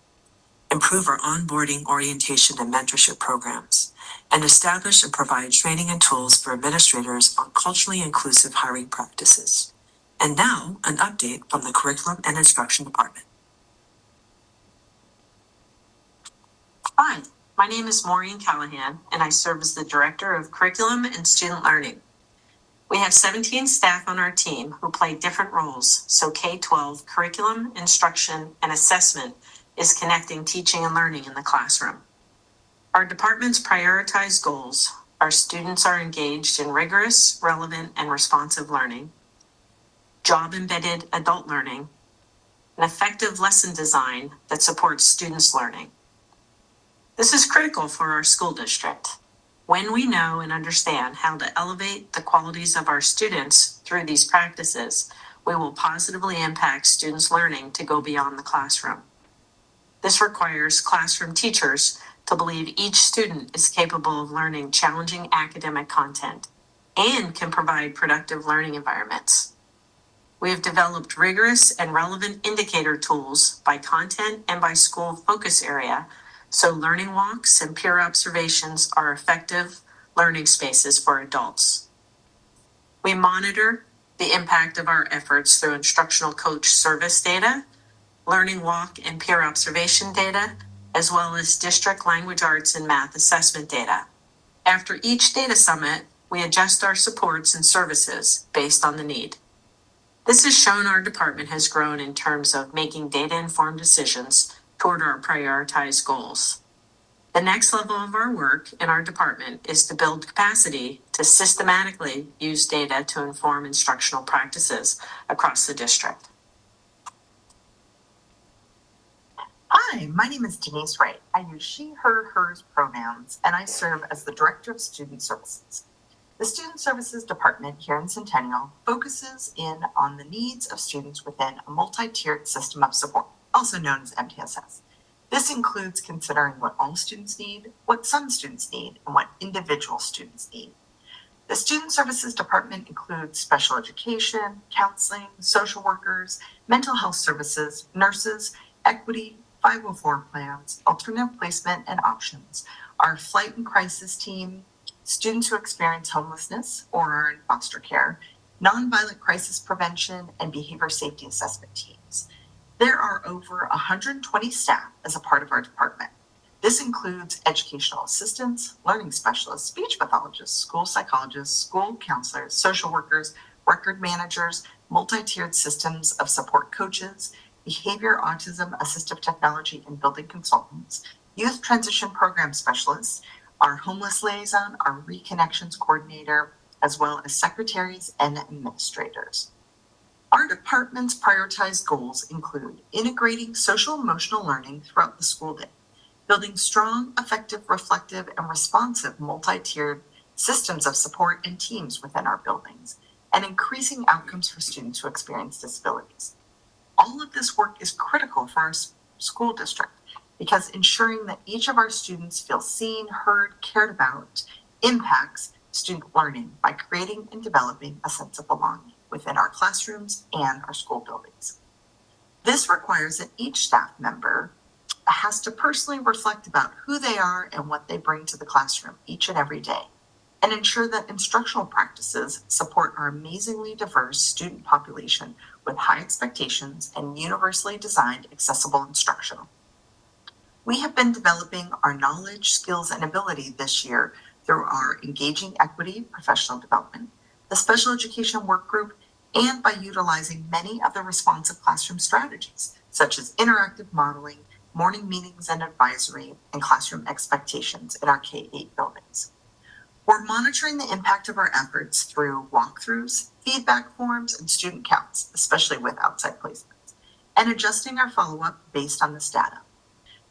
S1: improve our onboarding, orientation, and mentorship programs, and establish and provide training and tools for administrators on culturally inclusive hiring practices. And now, an update from the Curriculum and Instruction Department. Hi, my name is Maureen Callahan, and I serve as the Director of Curriculum and Student Learning. We have 17 staff on our team who play different roles, so K-12 curriculum, instruction, and assessment is connecting teaching and learning in the classroom. Our department's prioritized goals are students are engaged in rigorous, relevant, and responsive learning, job-embedded adult learning, and effective lesson design that supports students' learning. This is critical for our school district. When we know and understand how to elevate the qualities of our students through these practices, we will positively impact students' learning to go beyond the classroom. This requires classroom teachers to believe each student is capable of learning challenging academic content and can provide productive learning environments. We have developed rigorous and relevant indicator tools by content and by school focus area, so learning walks and peer observations are effective learning spaces for adults. We monitor the impact of our efforts through instructional coach service data, learning walk and peer observation data, as well as district language arts and math assessment data. After each data summit, we adjust our supports and services based on the need. This has shown our department has grown in terms of making data-informed decisions toward our prioritized goals. The next level of our work in our department is to build capacity to systematically use data to inform instructional practices across the district.
S13: Hi, my name is Denise Wright. I use she, her, hers pronouns, and I serve as the Director of Student Services. The Student Services Department here in Centennial focuses in on the needs of students within a multi-tiered system of support, also known as MTSS. This includes considering what all students need, what some students need, and what individual students need. The Student Services Department includes special education, counseling, social workers, mental health services, nurses, equity, 504 plans, alternative placement and options, our flight and crisis team, students who experience homelessness or are in foster care, nonviolent crisis prevention, and behavior safety assessment teams. There are over 120 staff as a part of our department. This includes educational assistants, learning specialists, speech pathologists, school psychologists, school counselors, social workers, record managers, multi-tiered systems of support coaches, behavior, autism, assistive technology, and building consultants, youth transition program specialists, our homeless liaison, our reconnections coordinator, as well as secretaries and administrators. Our department's prioritized goals include integrating social emotional learning throughout the school day, building strong, effective, reflective, and responsive multi-tiered systems of support and teams within our buildings, and increasing outcomes for students who experience disabilities. All of this work is critical for our school district because ensuring that each of our students feel seen, heard, cared about impacts student learning by creating and developing a sense of belonging within our classrooms and our school buildings. This requires that each staff member has to personally reflect about who they are and what they bring to the classroom each and every day, and ensure that instructional practices support our amazingly diverse student population with high expectations and universally designed accessible instruction. We have been developing our knowledge, skills, and ability this year through our Engaging Equity professional development, the Special Education Work Group, and by utilizing many of the responsive classroom strategies, such as interactive modeling, morning meetings and advisory, and classroom expectations in our K-8 buildings. We're monitoring the impact of our efforts through walkthroughs, feedback forms, and student counts, especially with outside placements, and adjusting our follow-up based on this data.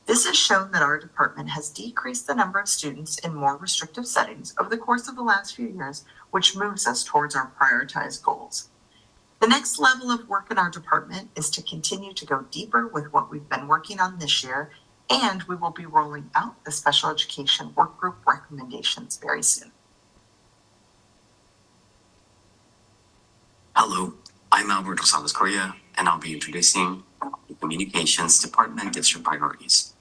S13: This has shown that our department has decreased the number of students in more restrictive settings over the course of the last few years, which moves us towards our prioritized goals. The next level of work in our department is to continue to go deeper with what we've been working on this year, and we will be rolling out the special education work group recommendations very soon.
S14: Hello, I'm Albert Rosales Correa, and I'll be introducing the Communications Department District Priorities.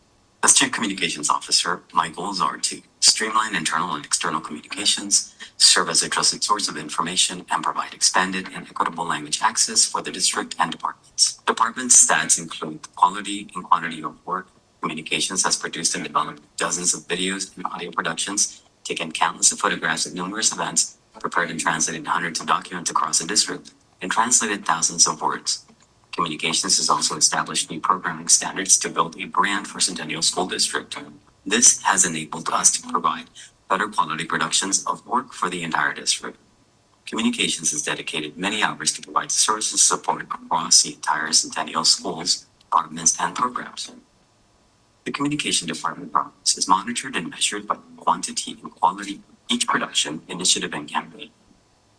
S14: As Chief Communications Officer, my goals are to streamline internal and external communications, serve as a trusted source of information, and provide expanded and equitable language access for the district and departments. Department stats include the quality and quantity of work. Communications has produced and developed dozens of videos and audio productions, taken countless of photographs of numerous events, prepared and translated hundreds of documents across the district, and translated thousands of words. Communications has also established new programming standards to build a brand for Centennial School District. This has enabled us to provide better quality productions of work for the entire district. Communications has dedicated many hours to provide services support across the entire Centennial schools, departments, and programs. The Communication Department progress is monitored and measured by the quantity and quality of each production, initiative, and campaign.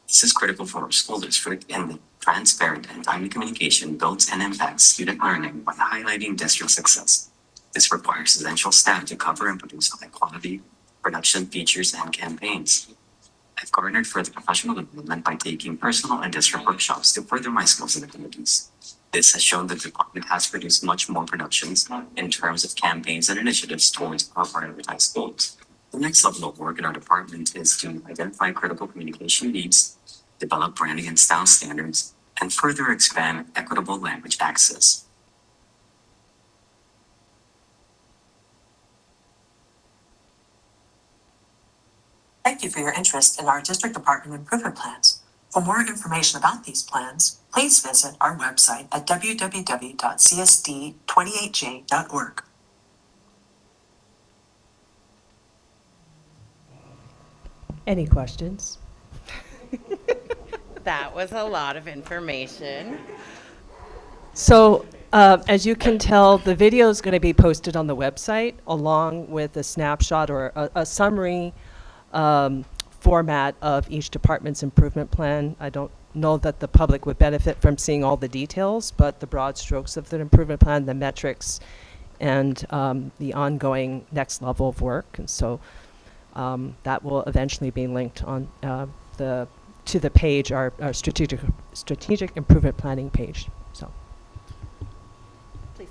S14: This is critical for our school district, and the transparent and timely communication builds and impacts student learning by highlighting district success. This requires essential staff to cover and produce high-quality production features and campaigns. I've garnered further professional development by taking personal and district workshops to further my skills in the communities. This has shown that the department has produced much more productions in terms of campaigns and initiatives towards our prioritized goals. The next level of work in our department is to identify critical communication needs, develop branding and style standards, and further expand equitable language access.
S1: Thank you for your interest in our district department improvement plans. For more information about these plans, please visit our website at www.csd28j.org.
S5: Any questions?
S2: That was a lot of information.
S5: So, as you can tell, the video is going to be posted on the website along with a snapshot or a summary format of each department's improvement plan. I don't know that the public would benefit from seeing all the details, but the broad strokes of the improvement plan, the metrics, and the ongoing next level of work. And so that will eventually be linked on to the page, our strategic improvement planning page. So,
S2: please.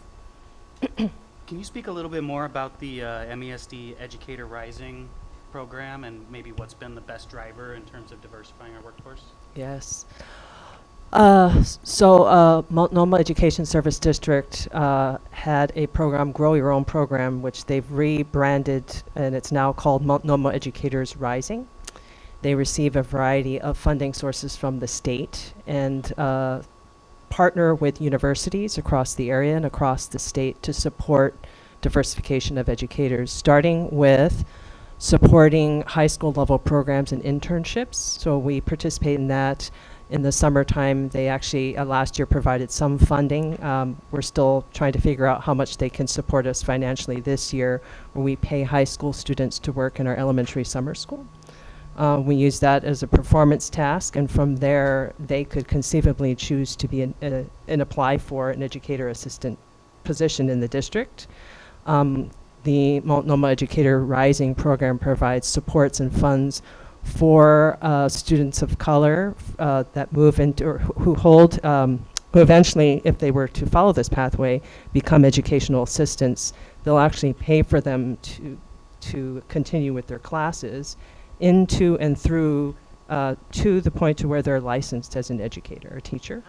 S15: Can you speak a little bit more about the MESD Educator Rising program and maybe what's been the best driver in terms of diversifying our workforce?
S5: Yes. Multnomah Education Service District had a program, Grow Your Own program, which they've rebranded, and it's now called Multnomah Educators Rising. They receive a variety of funding sources from the state and partner with universities across the area and across the state to support diversification of educators, starting with supporting high school level programs and internships. So we participate in that. In the summertime, they actually last year provided some funding. We're still trying to figure out how much they can support us financially this year, where we pay high school students to work in our elementary summer school. We use that as a performance task, and from there, they could conceivably choose to be and apply for an educator assistant position in the district. The Multnomah Educator Rising program provides supports and funds for students of color that move into or who hold, who eventually, if they were to follow this pathway, become educational assistants. They'll actually pay for them to continue with their classes into and through to the point to where they're licensed as an educator or teacher.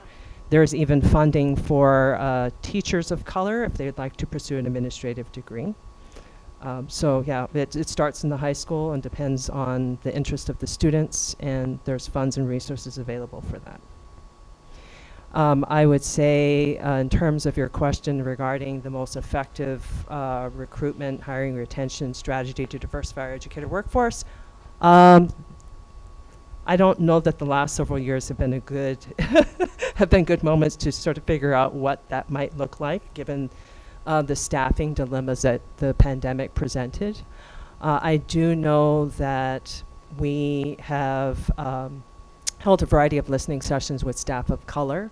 S5: There's even funding for teachers of color if they'd like to pursue an administrative degree. So yeah, it starts in the high school and depends on the interest of the students, and there's funds and resources available for that. I would say, in terms of your question regarding the most effective recruitment, hiring, retention strategy to diversify our educator workforce, I don't know that the last several years have been a good have been good moments to sort of figure out what that might look like, given the staffing dilemmas that the pandemic presented. I do know that we have held a variety of listening sessions with staff of color,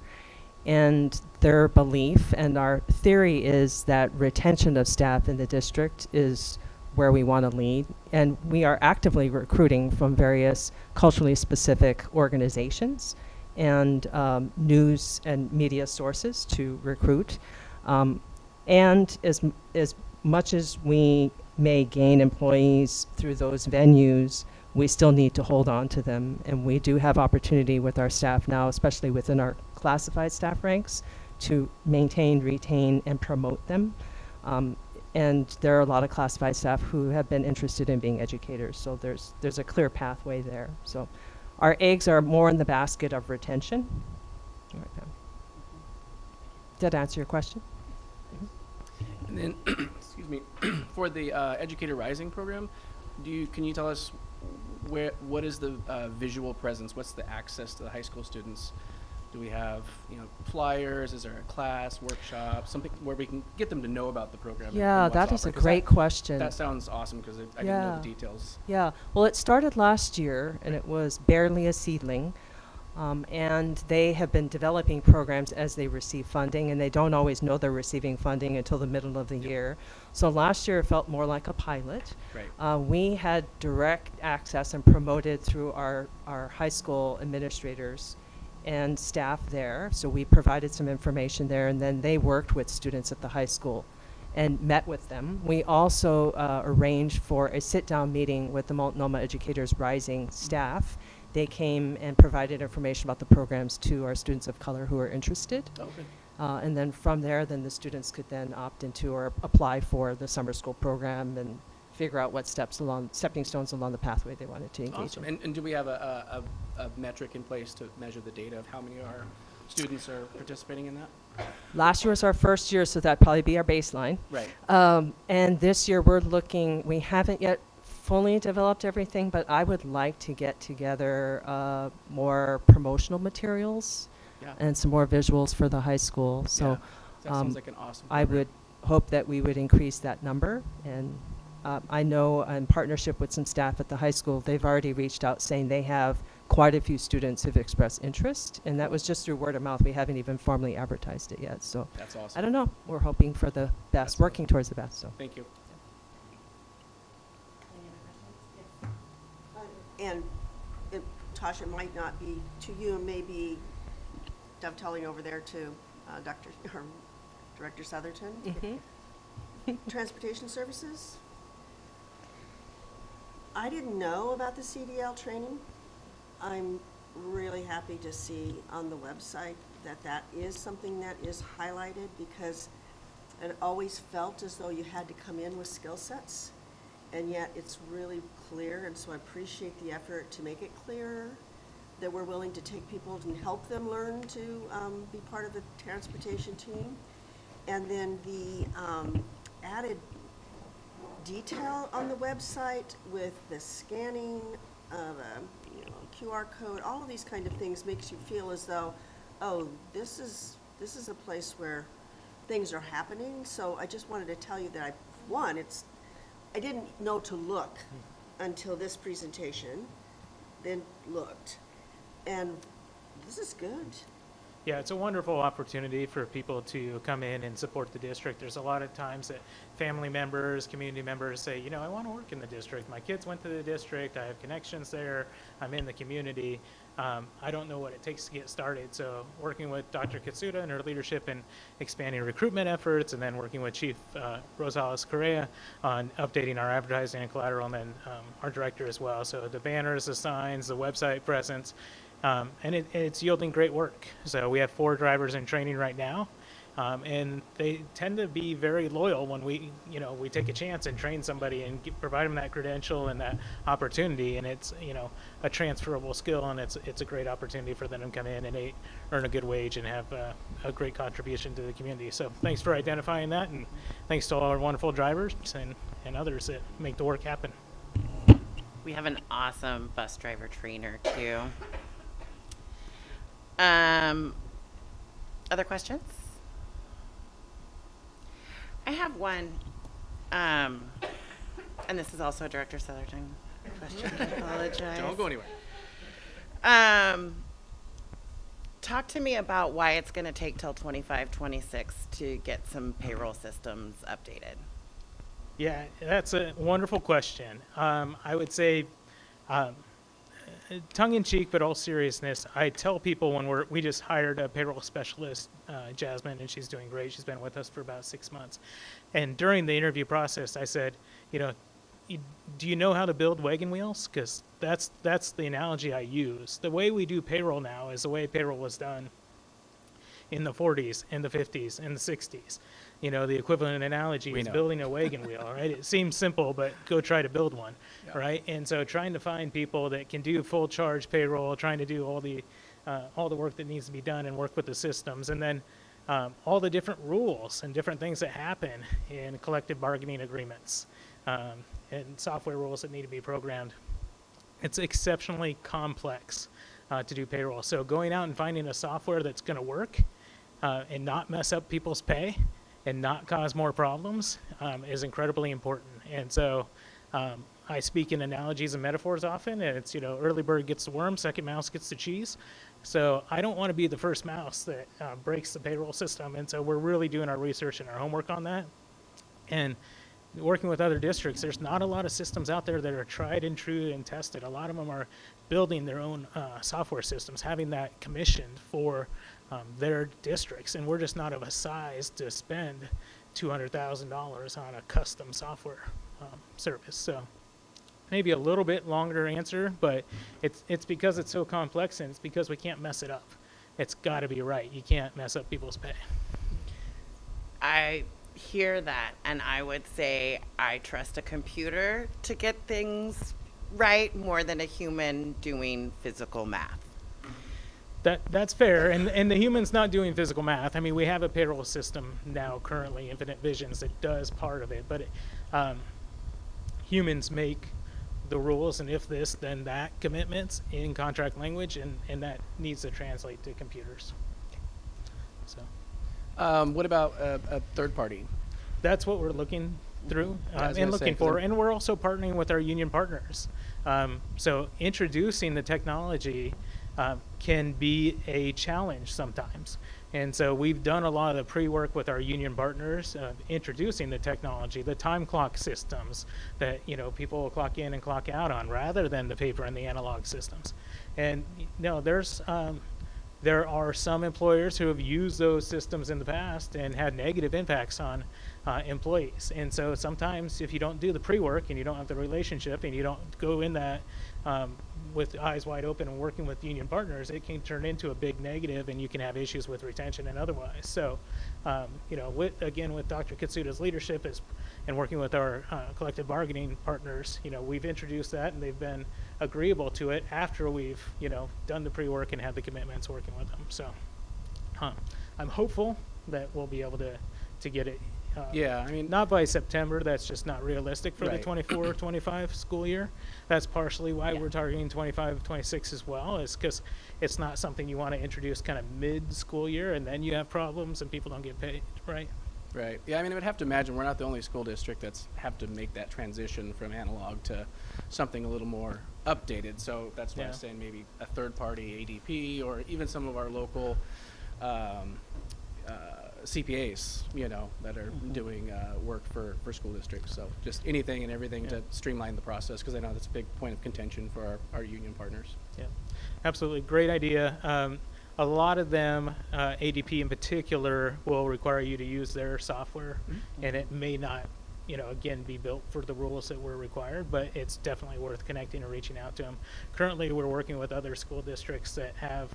S5: and their belief and our theory is that retention of staff in the district is where we want to lead, and we are actively recruiting from various culturally specific organizations and news and media sources to recruit. And as much as we may gain employees through those venues, we still need to hold on to them, and we do have opportunity with our staff now, especially within our classified staff ranks, to maintain, retain, and promote them. And there are a lot of classified staff who have been interested in being educators, so there's a clear pathway there. So our eggs are more in the basket of retention. All right, Pam. Did that answer your question?
S4: And then, excuse me, for the Educator Rising program, can you tell us what is the visual presence? What's the access to the high school students? Do we have, flyers? Is there a class, workshop, something where we can get them to know about the program?
S5: Yeah, that is a great question.
S4: That sounds awesome because I didn't know the details.
S5: Yeah, well, it started last year, and it was barely a seedling. And they have been developing programs as they receive funding, and they don't always know they're receiving funding until the middle of the year. So last year it felt more like a pilot.
S4: Right.
S5: We had direct access and promoted through our high school administrators and staff there. So we provided some information there, and then they worked with students at the high school and met with them. We also arranged for a sit-down meeting with the Multnomah Educators Rising staff. They came and provided information about the programs to our students of color who are interested.
S4: Okay.
S5: And then from there, then the students could then opt into or apply for the summer school program and figure out what stepping stones along the pathway they wanted to engage
S4: Awesome.
S5: in.
S4: And do we have a metric in place to measure the data of how many of our students are participating in that?
S5: Last year was our first year, so that'd probably be our baseline.
S4: Right.
S5: And this year we haven't yet fully developed everything, but I would like to get together more promotional materials and some more visuals for the high school. So
S4: that sounds like an awesome
S5: I would hope that we would increase that number. And I know in partnership with some staff at the high school, they've already reached out saying they have quite a few students who've expressed interest, and that was just through word of mouth. We haven't even formally advertised it yet. So
S4: that's awesome.
S5: I don't know. We're hoping for the best, working towards the best. So
S4: thank you.
S16: And Tasha, it might not be to you, maybe dovetailing over there to Director Southerton. Transportation services. I didn't know about the CDL training. I'm really happy to see on the website that is something that is highlighted, because it always felt as though you had to come in with skill sets, and yet it's really clear, and so I appreciate the effort to make it clearer that we're willing to take people and help them learn to be part of the transportation team. And then the added detail on the website with the scanning of a QR code, all of these kind of things makes you feel as though, oh, this is a place where things are happening. So I just wanted to tell you that I didn't know to look until this presentation, then looked, and this is good.
S17: Yeah, it's a wonderful opportunity for people to come in and support the district. There's a lot of times that family members, community members say, I want to work in the district. My kids went to the district. I have connections there. I'm in the community. I don't know what it takes to get started. So working with Dr. Katsuda and her leadership in expanding recruitment efforts, and then working with Chief Rosales Correa on updating our advertising and collateral, and then our director as well. So the banners, the signs, the website presence, and it's yielding great work. So we have 4 drivers in training right now, And they tend to be very loyal when we take a chance and train somebody and provide them that credential and that opportunity, and it's a transferable skill, and it's a great opportunity for them to come in and earn a good wage and have a great contribution to the community. So thanks for identifying that, and thanks to all our wonderful drivers and others that make the work happen.
S18: We have an awesome bus driver trainer too. Other questions? I have one, and this is also a Director Southerton question. I apologize.
S4: Don't go anywhere.
S18: Talk to me about why it's going to take till 25, 26 to get some payroll systems updated.
S17: Yeah, that's a wonderful question. I would say, tongue-in-cheek, but all seriousness, I tell people when we just hired a payroll specialist, Jasmine, and she's doing great. She's been with us for about 6 months. And during the interview process, I said, do you know how to build wagon wheels? Because that's the analogy I use. The way we do payroll now is the way payroll was done in the 40s and the 50s and the 60s. The equivalent analogy is building a wagon wheel, right? It seems simple, but go try to build one, right? And so trying to find people that can do full charge payroll, trying to do all the work that needs to be done and work with the systems, and then all the different rules and different things that happen in collective bargaining agreements and software rules that need to be programmed. It's exceptionally complex to do payroll. So going out and finding a software that's going to work and not mess up people's pay and not cause more problems is incredibly important. And so I speak in analogies and metaphors often, and it's, early bird gets the worm, second mouse gets the cheese. So I don't want to be the first mouse that breaks the payroll system. And so we're really doing our research and our homework on that. And working with other districts, there's not a lot of systems out there that are tried and true and tested. A lot of them are building their own software systems, having that commissioned for their districts, and we're just not of a size to spend $200,000 on a custom software service. So maybe a little bit longer answer, but it's because it's so complex, and it's because we can't mess it up. It's got to be right. You can't mess up people's pay.
S18: I hear that, and I would say I trust a computer to get things right more than a human doing physical math.
S17: That's fair, and the human's not doing physical math. I mean, we have a payroll system now currently, Infinite Visions, that does part of it, but humans make the rules, and if this, then that commitments in contract language, and that needs to translate to computers. So,
S4: what about a third party?
S17: That's what we're looking through and looking for, and we're also partnering with our union partners. So introducing the technology can be a challenge sometimes. And so we've done a lot of the pre-work with our union partners, introducing the technology, the time clock systems that people will clock in and clock out on, rather than the paper and the analog systems. And there are some employers who have used those systems in the past and had negative impacts on employees. And so sometimes if you don't do the pre-work and you don't have the relationship and you don't go in that with eyes wide open and working with union partners, it can turn into a big negative, and you can have issues with retention and otherwise. So, with Dr. Kitsuda's leadership and working with our collective bargaining partners, we've introduced that, and they've been agreeable to it after we've, done the pre-work and had the commitments working with them. So, I'm hopeful that we'll be able to get it.
S4: Yeah, I mean,
S17: not by September. That's just not realistic for
S4: right.
S17: the 24-25 school year. That's partially why we're targeting 25-26 as well, is because it's not something you want to introduce kind of mid-school year, and then you have problems and people don't get paid, right?
S4: Right. Yeah, I mean, I would have to imagine we're not the only school district that's have to make that transition from analog to something a little more updated. So that's why I'm saying maybe a third-party ADP, or even some of our local CPAs, that are doing work for school districts. So just anything and everything to streamline the process, because I know that's a big point of contention for our union partners.
S17: Yeah, absolutely. Great idea. A lot of them, ADP in particular, will require you to use their software, and it may not, again, be built for the rules that were required, but it's definitely worth connecting or reaching out to them. Currently, we're working with other school districts that have,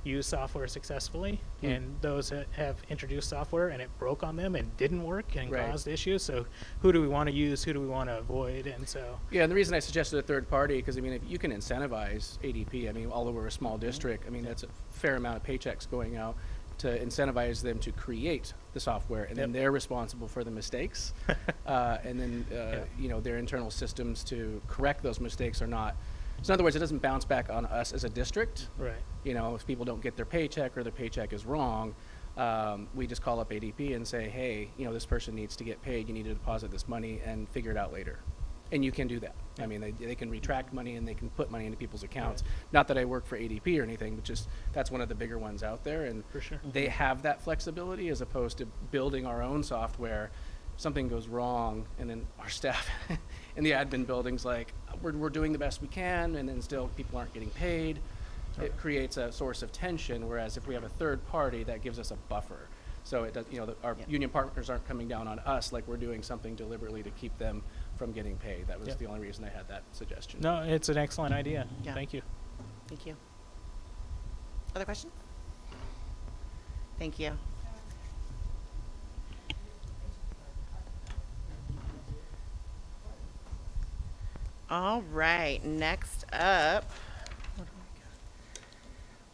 S17: use software successfully, and those that have introduced software and it broke on them and didn't work and caused issues. So who do we want to use? Who do we want to avoid? And so
S4: yeah, and the reason I suggested a third party, because I mean, if you can incentivize ADP, I mean, although we're a small district, I mean, that's a fair amount of paychecks going out to incentivize them to create the software, and then they're responsible for the mistakes, and then you know, their internal systems to correct those mistakes are not. So in other words, it doesn't bounce back on us as a district.
S17: Right.
S4: You know, if people don't get their paycheck or their paycheck is wrong, we just call up ADP and say, hey, you know, this person needs to get paid. You need to deposit this money and figure it out later. And you can do that. I mean, they can retract money and they can put money into people's accounts. Not that I work for ADP or anything, but just that's one of the bigger ones out there. And
S17: For sure.
S4: they have that flexibility as opposed to building our own software. Something goes wrong, and then our staff in the admin building's like, we're doing the best we can, and then still people aren't getting paid. It creates a source of tension, whereas if we have a third party, that gives us a buffer. So it does, you know, our union partners aren't coming down on us like we're doing something deliberately to keep them from getting paid. That was the only reason I had that suggestion.
S17: No, it's an excellent idea.
S18: Yeah.
S17: Thank you.
S18: Thank you. Other questions? Thank you. All right, next up, what do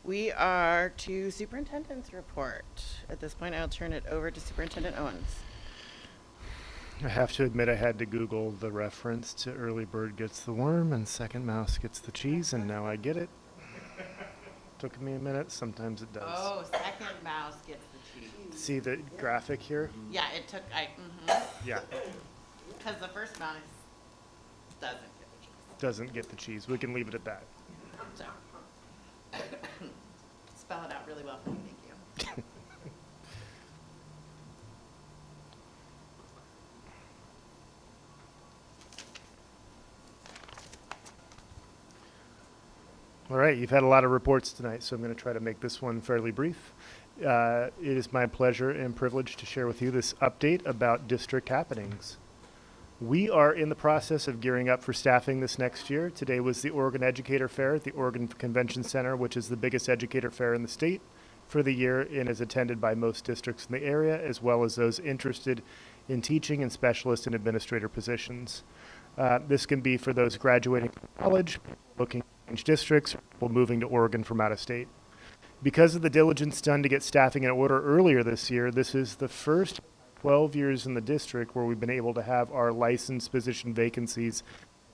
S18: we are to superintendent's report. At this point, I'll turn it over to Superintendent Owens.
S8: I have to admit I had to Google the reference to early bird gets the worm and second mouse gets the cheese, and now I get it. Took me a minute. Sometimes it does.
S18: Oh, second mouse gets the cheese.
S8: See the graphic here?
S18: Yeah, it took,
S8: Yeah.
S18: because the first mouse doesn't get the cheese.
S8: Doesn't get the cheese. We can leave it at that.
S18: So, spell it out really well for me, thank you.
S8: All right, you've had a lot of reports tonight, so I'm going to try to make this one fairly brief. It is my pleasure and privilege to share with you this update about district happenings. We are in the process of gearing up for staffing this next year. Today was the Oregon Educator Fair at the Oregon Convention Center, which is the biggest educator fair in the state for the year and is attended by most districts in the area, as well as those interested in teaching and specialist and administrator positions. This can be for those graduating from college, looking to change districts, or moving to Oregon from out of state. Because of the diligence done to get staffing in order earlier this year, this is the first 12 years in the district where we've been able to have our licensed position vacancies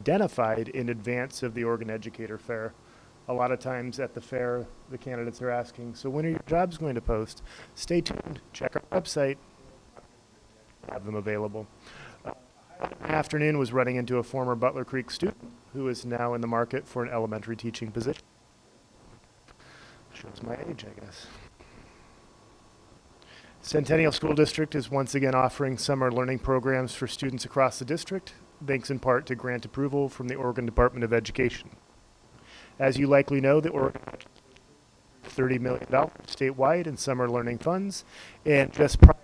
S8: identified in advance of the Oregon Educator Fair. A lot of times at the fair, the candidates are asking, so when are your jobs going to post? Stay tuned, check our website, have them available. Afternoon was running into a former Butler Creek student who is now in the market for an elementary teaching position. Shows my age, I guess. Centennial School District is once again offering summer learning programs for students across the district, thanks in part to grant approval from the Oregon Department of Education. As you likely know, the Oregon $30 million statewide in summer learning funds, and just prior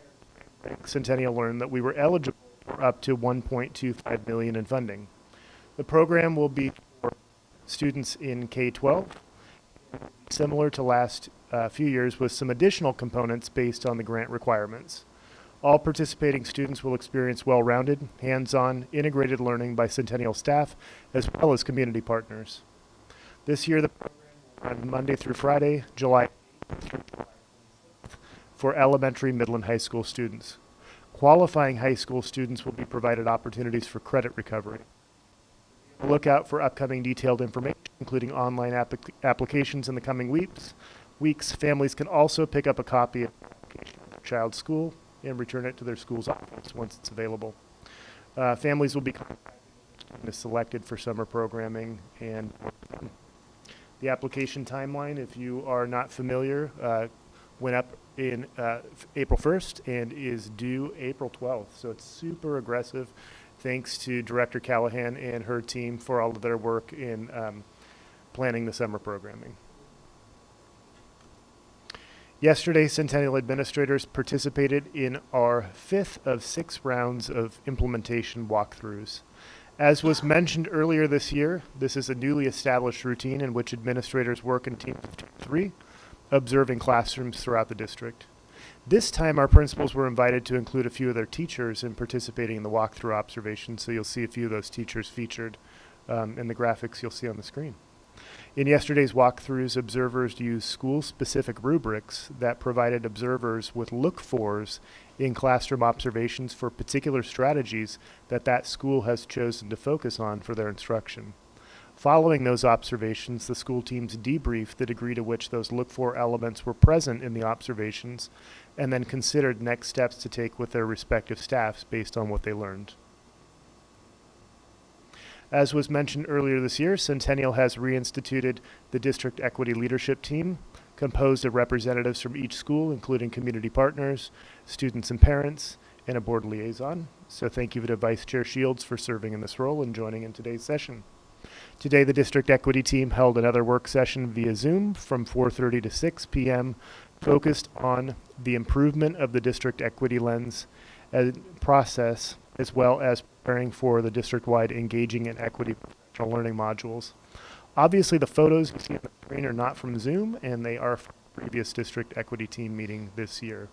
S8: to Centennial learned that we were eligible for up to $1.25 million in funding. The program will be for students in K-12, similar to last few years with some additional components based on the grant requirements. All participating students will experience well-rounded, hands-on, integrated learning by Centennial staff as well as community partners. This year, the program will run Monday through Friday, July 8th through July 26th for elementary, middle, and high school students. Qualifying high school students will be provided opportunities for credit recovery. Look out for upcoming detailed information, including online applications in the coming weeks. Families can also pick up a copy of the application at their child's school and return it to their school's office once it's available. Families will be selected for summer programming, and the application timeline, if you are not familiar, went up in April 1st and is due April 12th. So it's super aggressive. Thanks to Director Callahan and her team for all of their work in planning the summer programming. Yesterday, Centennial administrators participated in our 5th of 6 rounds of implementation walkthroughs. As was mentioned earlier this year, this is a newly established routine in which administrators work in teams of 2 or 3 observing classrooms throughout the district. This time, our principals were invited to include a few of their teachers in participating in the walkthrough observations, so you'll see a few of those teachers featured in the graphics you'll see on the screen. In yesterday's walkthroughs, observers used school-specific rubrics that provided observers with look-fors in classroom observations for particular strategies that that school has chosen to focus on for their instruction. Following those observations, the school teams debriefed the degree to which those look-for elements were present in the observations, and then considered next steps to take with their respective staffs based on what they learned. As was mentioned earlier this year, Centennial has reinstituted the District Equity Leadership Team, composed of representatives from each school, including community partners, students and parents, and a board liaison. So thank you to Vice Chair Shields for serving in this role and joining in today's session. Today, the District Equity Team held another work session via Zoom from 4:30 to 6 p.m., focused on the improvement of the District Equity Lens process, as well as preparing for the district-wide engaging and equity professional learning modules. Obviously, the photos you see on the screen are not from Zoom, and they are from the previous District Equity Team meeting this year.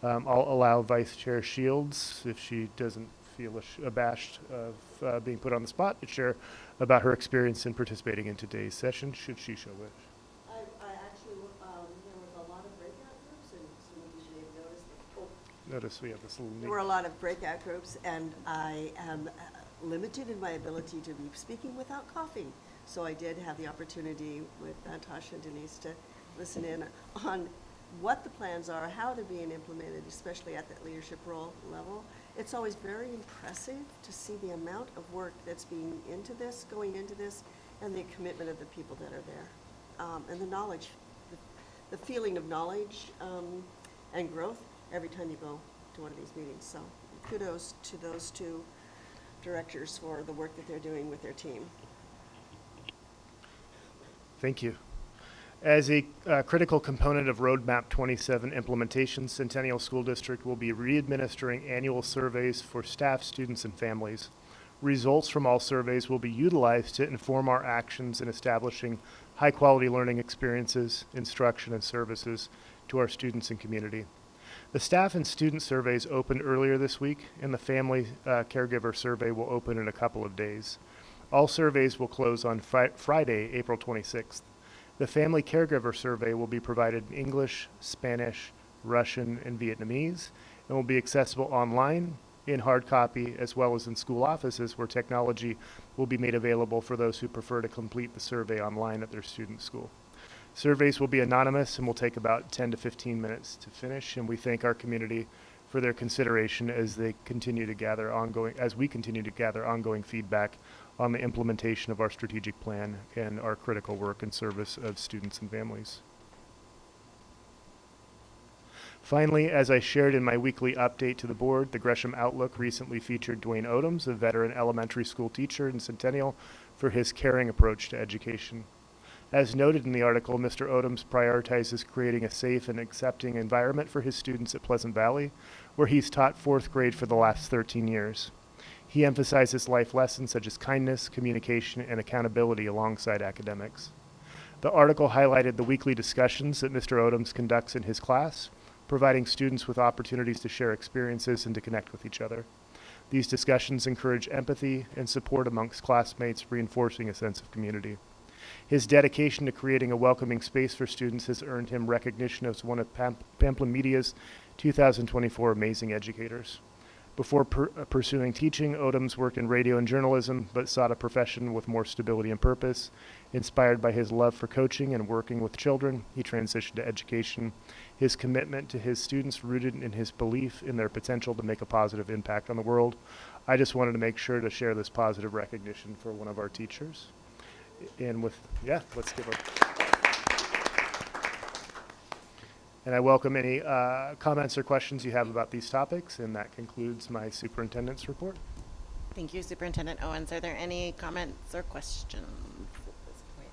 S8: I'll allow Vice Chair Shields, if she doesn't feel abashed of being put on the spot, to share about her experience in participating in today's session, should she so wish.
S16: I actually, there was a lot of breakout groups, and some of you may have noticed that.
S8: Notice we have this little.
S16: There were a lot of breakout groups, and I am limited in my ability to be speaking without coughing. So I did have the opportunity with Tasha and Denise to listen in on what the plans are, how they're being implemented, especially at that leadership role level. It's always very impressive to see the amount of work that's being going into this, and the commitment of the people that are there, and the knowledge, the feeling of knowledge and growth every time you go to one of these meetings. So kudos to those two directors for the work that they're doing with their team.
S8: Thank you. As a critical component of Roadmap 27 implementation, Centennial School District will be re-administering annual surveys for staff, students, and families. Results from all surveys will be utilized to inform our actions in establishing high-quality learning experiences, instruction, and services to our students and community. The staff and student surveys opened earlier this week, and the family caregiver survey will open in a couple of days. All surveys will close on Friday, April 26th. The family caregiver survey will be provided in English, Spanish, Russian, and Vietnamese, and will be accessible online, in hard copy, as well as in school offices where technology will be made available for those who prefer to complete the survey online at their student school. Surveys will be anonymous and will take about 10 to 15 minutes to finish, and we thank our community for their consideration as we continue to gather ongoing feedback on the implementation of our strategic plan and our critical work in service of students and families. Finally, as I shared in my weekly update to the board, the Gresham Outlook recently featured Dwayne Odoms, a veteran elementary school teacher in Centennial, for his caring approach to education. As noted in the article, Mr. Odoms prioritizes creating a safe and accepting environment for his students at Pleasant Valley, where he's taught 4th grade for the last 13 years. He emphasizes life lessons such as kindness, communication, and accountability alongside academics. The article highlighted the weekly discussions that Mr. Odoms conducts in his class, providing students with opportunities to share experiences and to connect with each other. These discussions encourage empathy and support amongst classmates, reinforcing a sense of community. His dedication to creating a welcoming space for students has earned him recognition as one of Pamplin Media's 2024 Amazing Educators. Before pursuing teaching, Odoms worked in radio and journalism, but sought a profession with more stability and purpose. Inspired by his love for coaching and working with children, he transitioned to education. His commitment to his students rooted in his belief in their potential to make a positive impact on the world. I just wanted to make sure to share this positive recognition for one of our teachers. And let's give a... And I welcome any comments or questions you have about these topics, and that concludes my superintendent's report.
S18: Thank you, Superintendent Owens. Are there any comments or questions at this point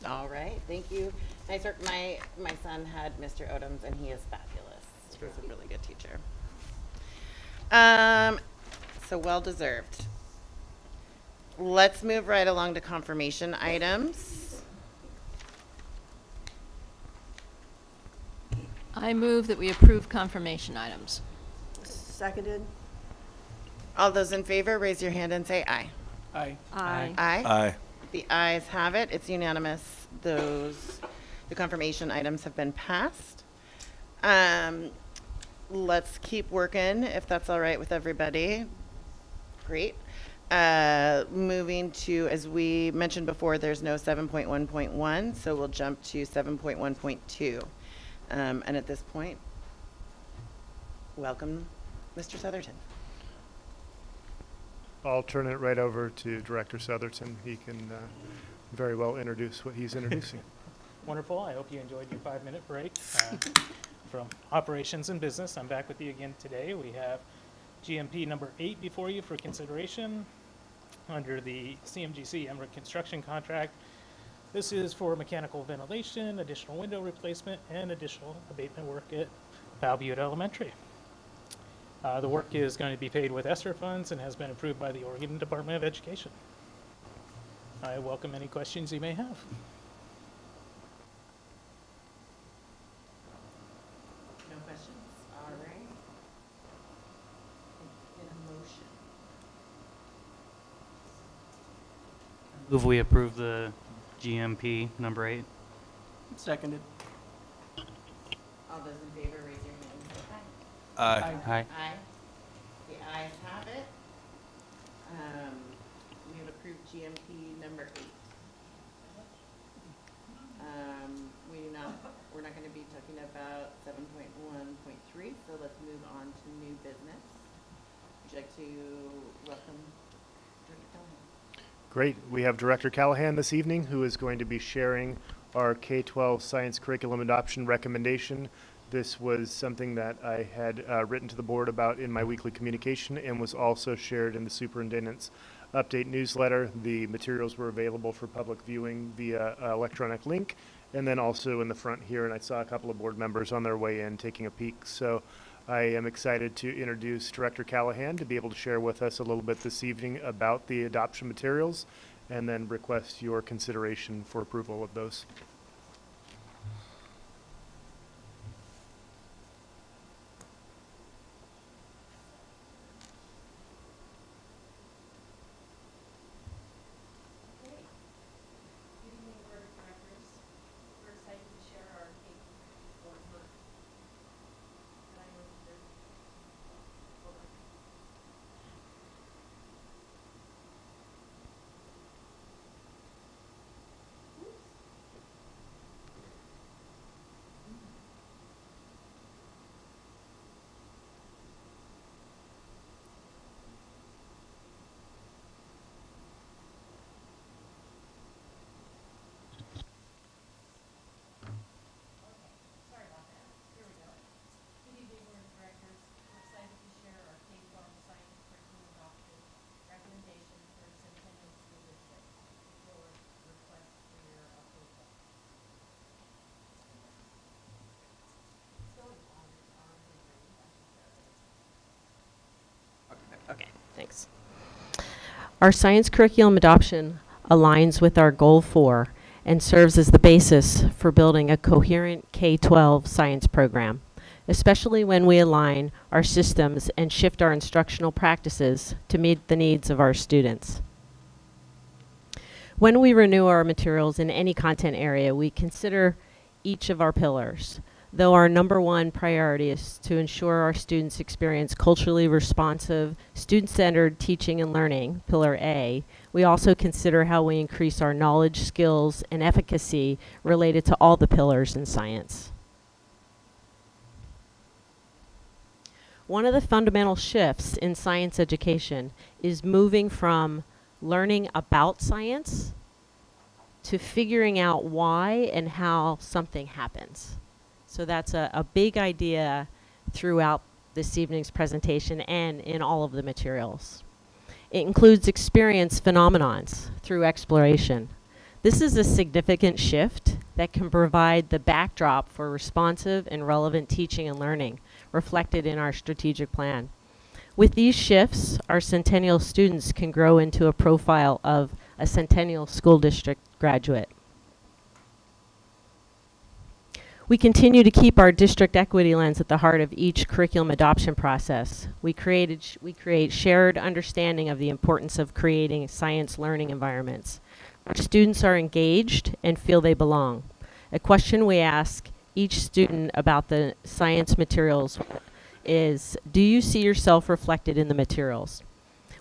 S18: in time? All right, thank you. My son had Mr. Odoms, and he is fabulous. He's a really good teacher. So well deserved. let's move right along to confirmation items.
S19: I move that we approve confirmation items.
S16: Seconded.
S18: All those in favor, raise your hand and say aye.
S4: Aye.
S19: Aye.
S18: Aye.
S24: Aye.
S18: The ayes have it. It's unanimous. The confirmation items have been passed. Let's keep working, if that's all right with everybody. Great. Moving to, as we mentioned before, there's no 7.1.1, so we'll jump to 7.1.2. And at this point, welcome, Mr. Southerton.
S8: I'll turn it right over to Director Southerton. He can very well introduce what he's introducing.
S17: Wonderful. I hope you enjoyed your 5-minute break from operations and business. I'm back with you again today. We have GMP number 8 before you for consideration under the CMGC Emmerich construction contract. This is for mechanical ventilation, additional window replacement, and additional abatement work at Val Butte Elementary. The work is going to be paid with ESSER funds and has been approved by the Oregon Department of Education. I welcome any questions you may have.
S18: No questions? All right. In a motion.
S15: Move we approve the GMP number 8.
S4: Seconded.
S18: All those in favor, raise your hand and say aye.
S24: Aye.
S15: Aye.
S18: Aye. The ayes have it. We have approved GMP number 8. We're not going to be talking about 7.1.3, so let's move on to new business. Would you like to welcome Director Callahan?
S8: Great. We have Director Callahan this evening, who is going to be sharing our K-12 science curriculum adoption recommendation. This was something that I had written to the board about in my weekly communication and was also shared in the superintendent's update newsletter. The materials were available for public viewing via electronic link, and then also in the front here, and I saw a couple of board members on their way in taking a peek. So I am excited to introduce Director Callahan to be able to share with us a little bit this evening about the adoption materials, and then request your consideration for approval of those.
S5: Okay, thanks. Our science curriculum adoption aligns with our Goal 4 and serves as the basis for building a coherent K-12 science program, especially when we align our systems and shift our instructional practices to meet the needs of our students. When we renew our materials in any content area, we consider each of our pillars. Though our number one priority is to ensure our students experience culturally responsive, student-centered teaching and learning, Pillar A, we also consider how we increase our knowledge, skills, and efficacy related to all the pillars in science. One of the fundamental shifts in science education is moving from learning about science to figuring out why and how something happens. So that's a big idea throughout this evening's presentation and in all of the materials. It includes experience phenomenons through exploration. This is a significant shift that can provide the backdrop for responsive and relevant teaching and learning reflected in our strategic plan. With these shifts, our Centennial students can grow into a profile of a Centennial School District graduate. We continue to keep our district equity lens at the heart of each curriculum adoption process. We create shared understanding of the importance of creating science learning environments where students are engaged and feel they belong. A question we ask each student about the science materials is, do you see yourself reflected in the materials?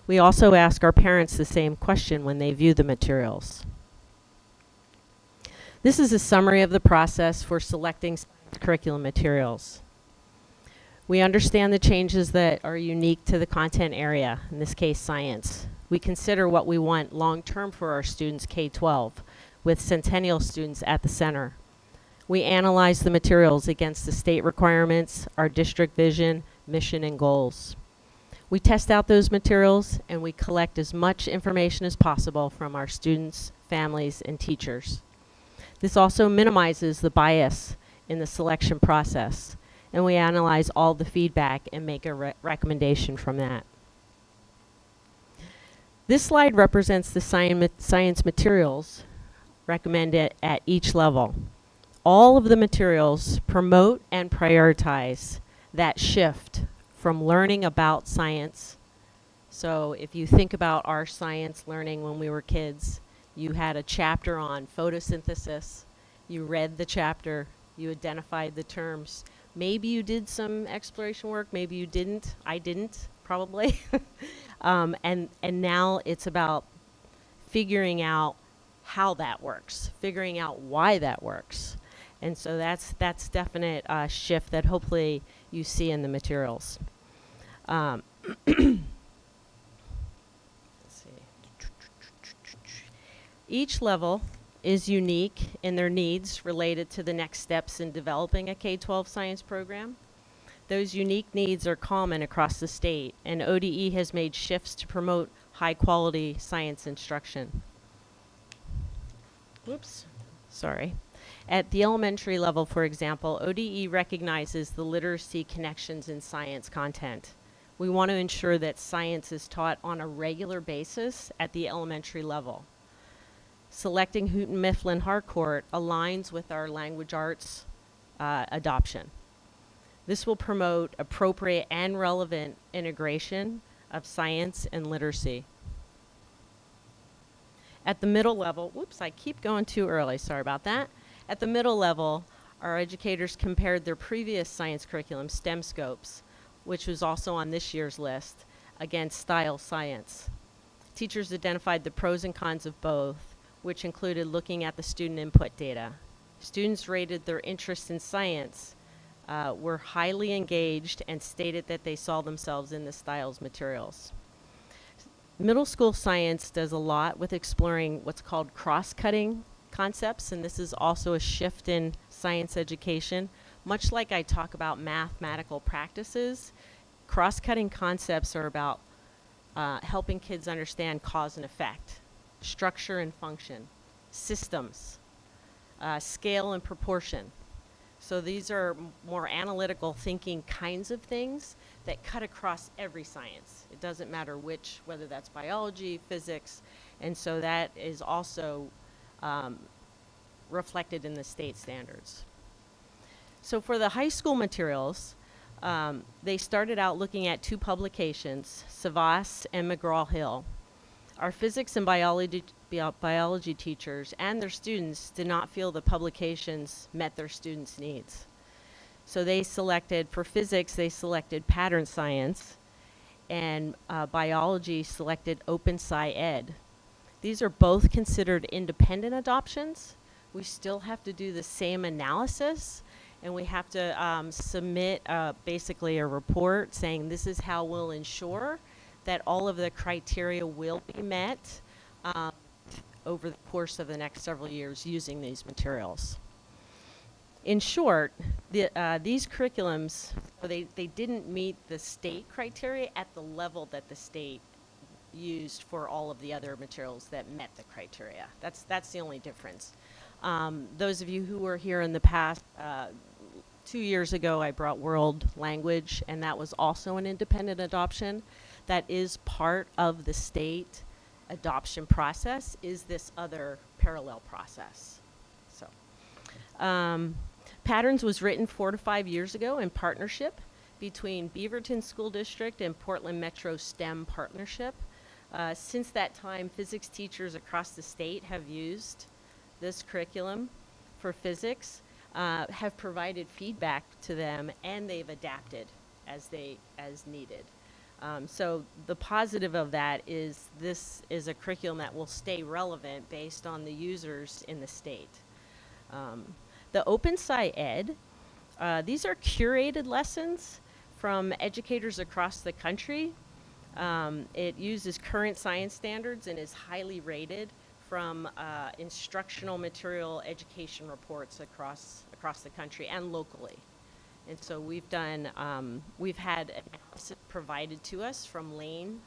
S5: We also ask our parents the same question when they view the materials. This is a summary of the process for selecting curriculum materials. We understand the changes that are unique to the content area, in this case science. We consider what we want long-term for our students K-12, with Centennial students at the center. We analyze the materials against the state requirements, our district vision, mission, and goals. We test out those materials and we collect as much information as possible from our students, families, and teachers. This also minimizes the bias in the selection process, and we analyze all the feedback and make a recommendation from that. This slide represents the science materials recommended at each level. All of the materials promote and prioritize that shift from learning about science. So if you think about our science learning when we were kids, you had a chapter on photosynthesis, you read the chapter, you identified the terms. Maybe you did some exploration work, maybe you didn't. I didn't, probably. And now it's about figuring out how that works, figuring out why that works. And so that's definite shift that hopefully you see in the materials. Let's see. Each level is unique in their needs related to the next steps in developing a K-12 science program. Those unique needs are common across the state, and ODE has made shifts to promote high-quality science instruction. Whoops, sorry. At the elementary level, for example, ODE recognizes the literacy connections in science content. We want to ensure that science is taught on a regular basis at the elementary level. Selecting Houghton Mifflin Harcourt aligns with our language arts adoption. This will promote appropriate and relevant integration of science and literacy. At the middle level, whoops, I keep going too early, sorry about that. At the middle level, our educators compared their previous science curriculum, STEM Scopes, which was also on this year's list, against style science. Teachers identified the pros and cons of both, which included looking at the student input data. Students rated their interest in science, were highly engaged, and stated that they saw themselves in the styles materials. Middle school science does a lot with exploring what's called cross-cutting concepts, and this is also a shift in science education. Much like I talk about mathematical practices, cross-cutting concepts are about helping kids understand cause and effect, structure and function, systems, scale and proportion. So these are more analytical thinking kinds of things that cut across every science. It doesn't matter which, whether that's biology, physics, and so that is also reflected in the state standards. So for the high school materials, they started out looking at two publications, Savas and McGraw-Hill. Our physics and biology teachers and their students did not feel the publications met their students' needs. So they selected, for physics, they selected Pattern Science, and biology selected Open Sci Ed. These are both considered independent adoptions. We still have to do the same analysis, and we have to submit basically a report saying this is how we'll ensure that all of the criteria will be met over the course of the next several years using these materials. In short, these curriculums, they didn't meet the state criteria at the level that the state used for all of the other materials that met the criteria. That's the only difference. Those of you who were here in the past 2 years ago, I brought world language, and that was also an independent adoption. That is part of the state adoption process, is this other parallel process. So, Patterns was written 4 to 5 years ago in partnership between Beaverton School District and Portland Metro STEM Partnership. Since that time, physics teachers across the state have used this curriculum for physics, have provided feedback to them, and they've adapted as needed. So the positive of that is this is a curriculum that will stay relevant based on the users in the state. The Open Sci Ed, these are curated lessons from educators across the country. It uses current science standards and is highly rated from instructional material education reports across the country and locally. And so we've done, we've had analysis provided to us from Lane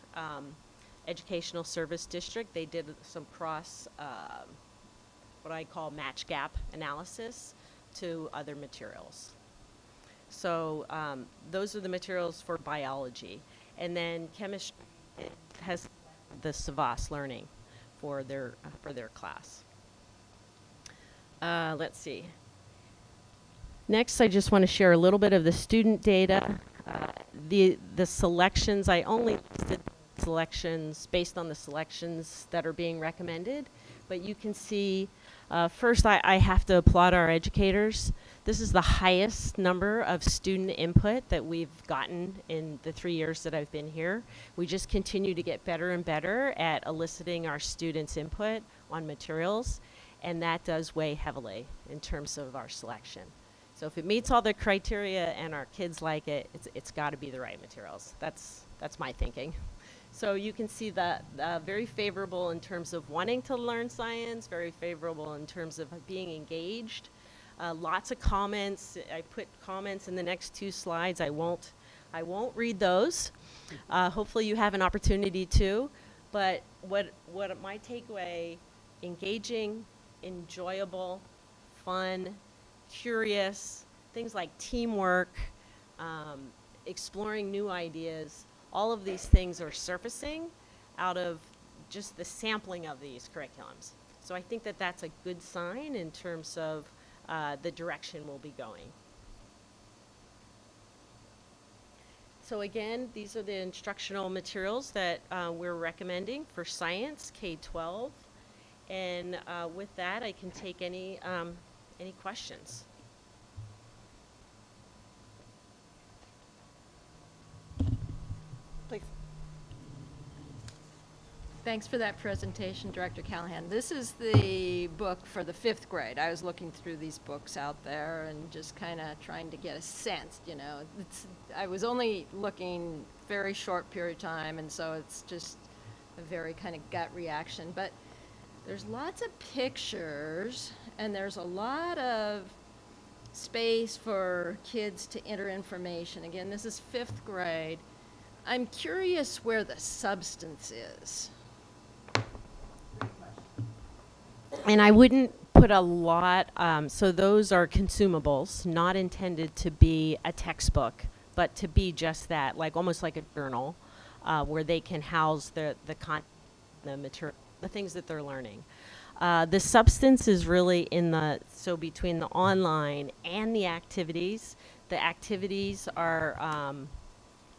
S5: Educational Service District. They did some what I call match gap analysis to other materials. So those are the materials for biology. And then chemistry has the Savas learning for their class. Let's see. Next, I just want to share a little bit of the student data. The selections, I only listed selections based on the selections that are being recommended, but you can see, first I have to applaud our educators. This is the highest number of student input that we've gotten in the 3 years that I've been here. We just continue to get better and better at eliciting our students' input on materials, and that does weigh heavily in terms of our selection. So if it meets all the criteria and our kids like it, it's got to be the right materials. That's my thinking. So you can see that very favorable in terms of wanting to learn science, very favorable in terms of being engaged. Lots of comments. I put comments in the next 2 slides. I won't read those. Hopefully you have an opportunity to. But what my takeaway, engaging, enjoyable, fun, curious, things like teamwork, exploring new ideas, all of these things are surfacing out of just the sampling of these curriculums. So I think that that's a good sign in terms of the direction we'll be going. So again, these are the instructional materials that we're recommending for science, K-12. And with that, I can take any questions?
S16: Please.
S19: Thanks for that presentation, Director Callahan. This is the book for the 5th grade. I was looking through these books out there and just kind of trying to get a sense, you know. I was only looking very short period of time, and so it's just a very kind of gut reaction. But there's lots of pictures, and there's a lot of space for kids to enter information. Again, this is 5th grade. I'm curious where the substance is. And I wouldn't put a lot, so those are consumables, not intended to be a textbook, but to be just that, like almost like a journal, where they can house the content, the material, the things that they're learning. The substance is really so between the online and the activities. The activities are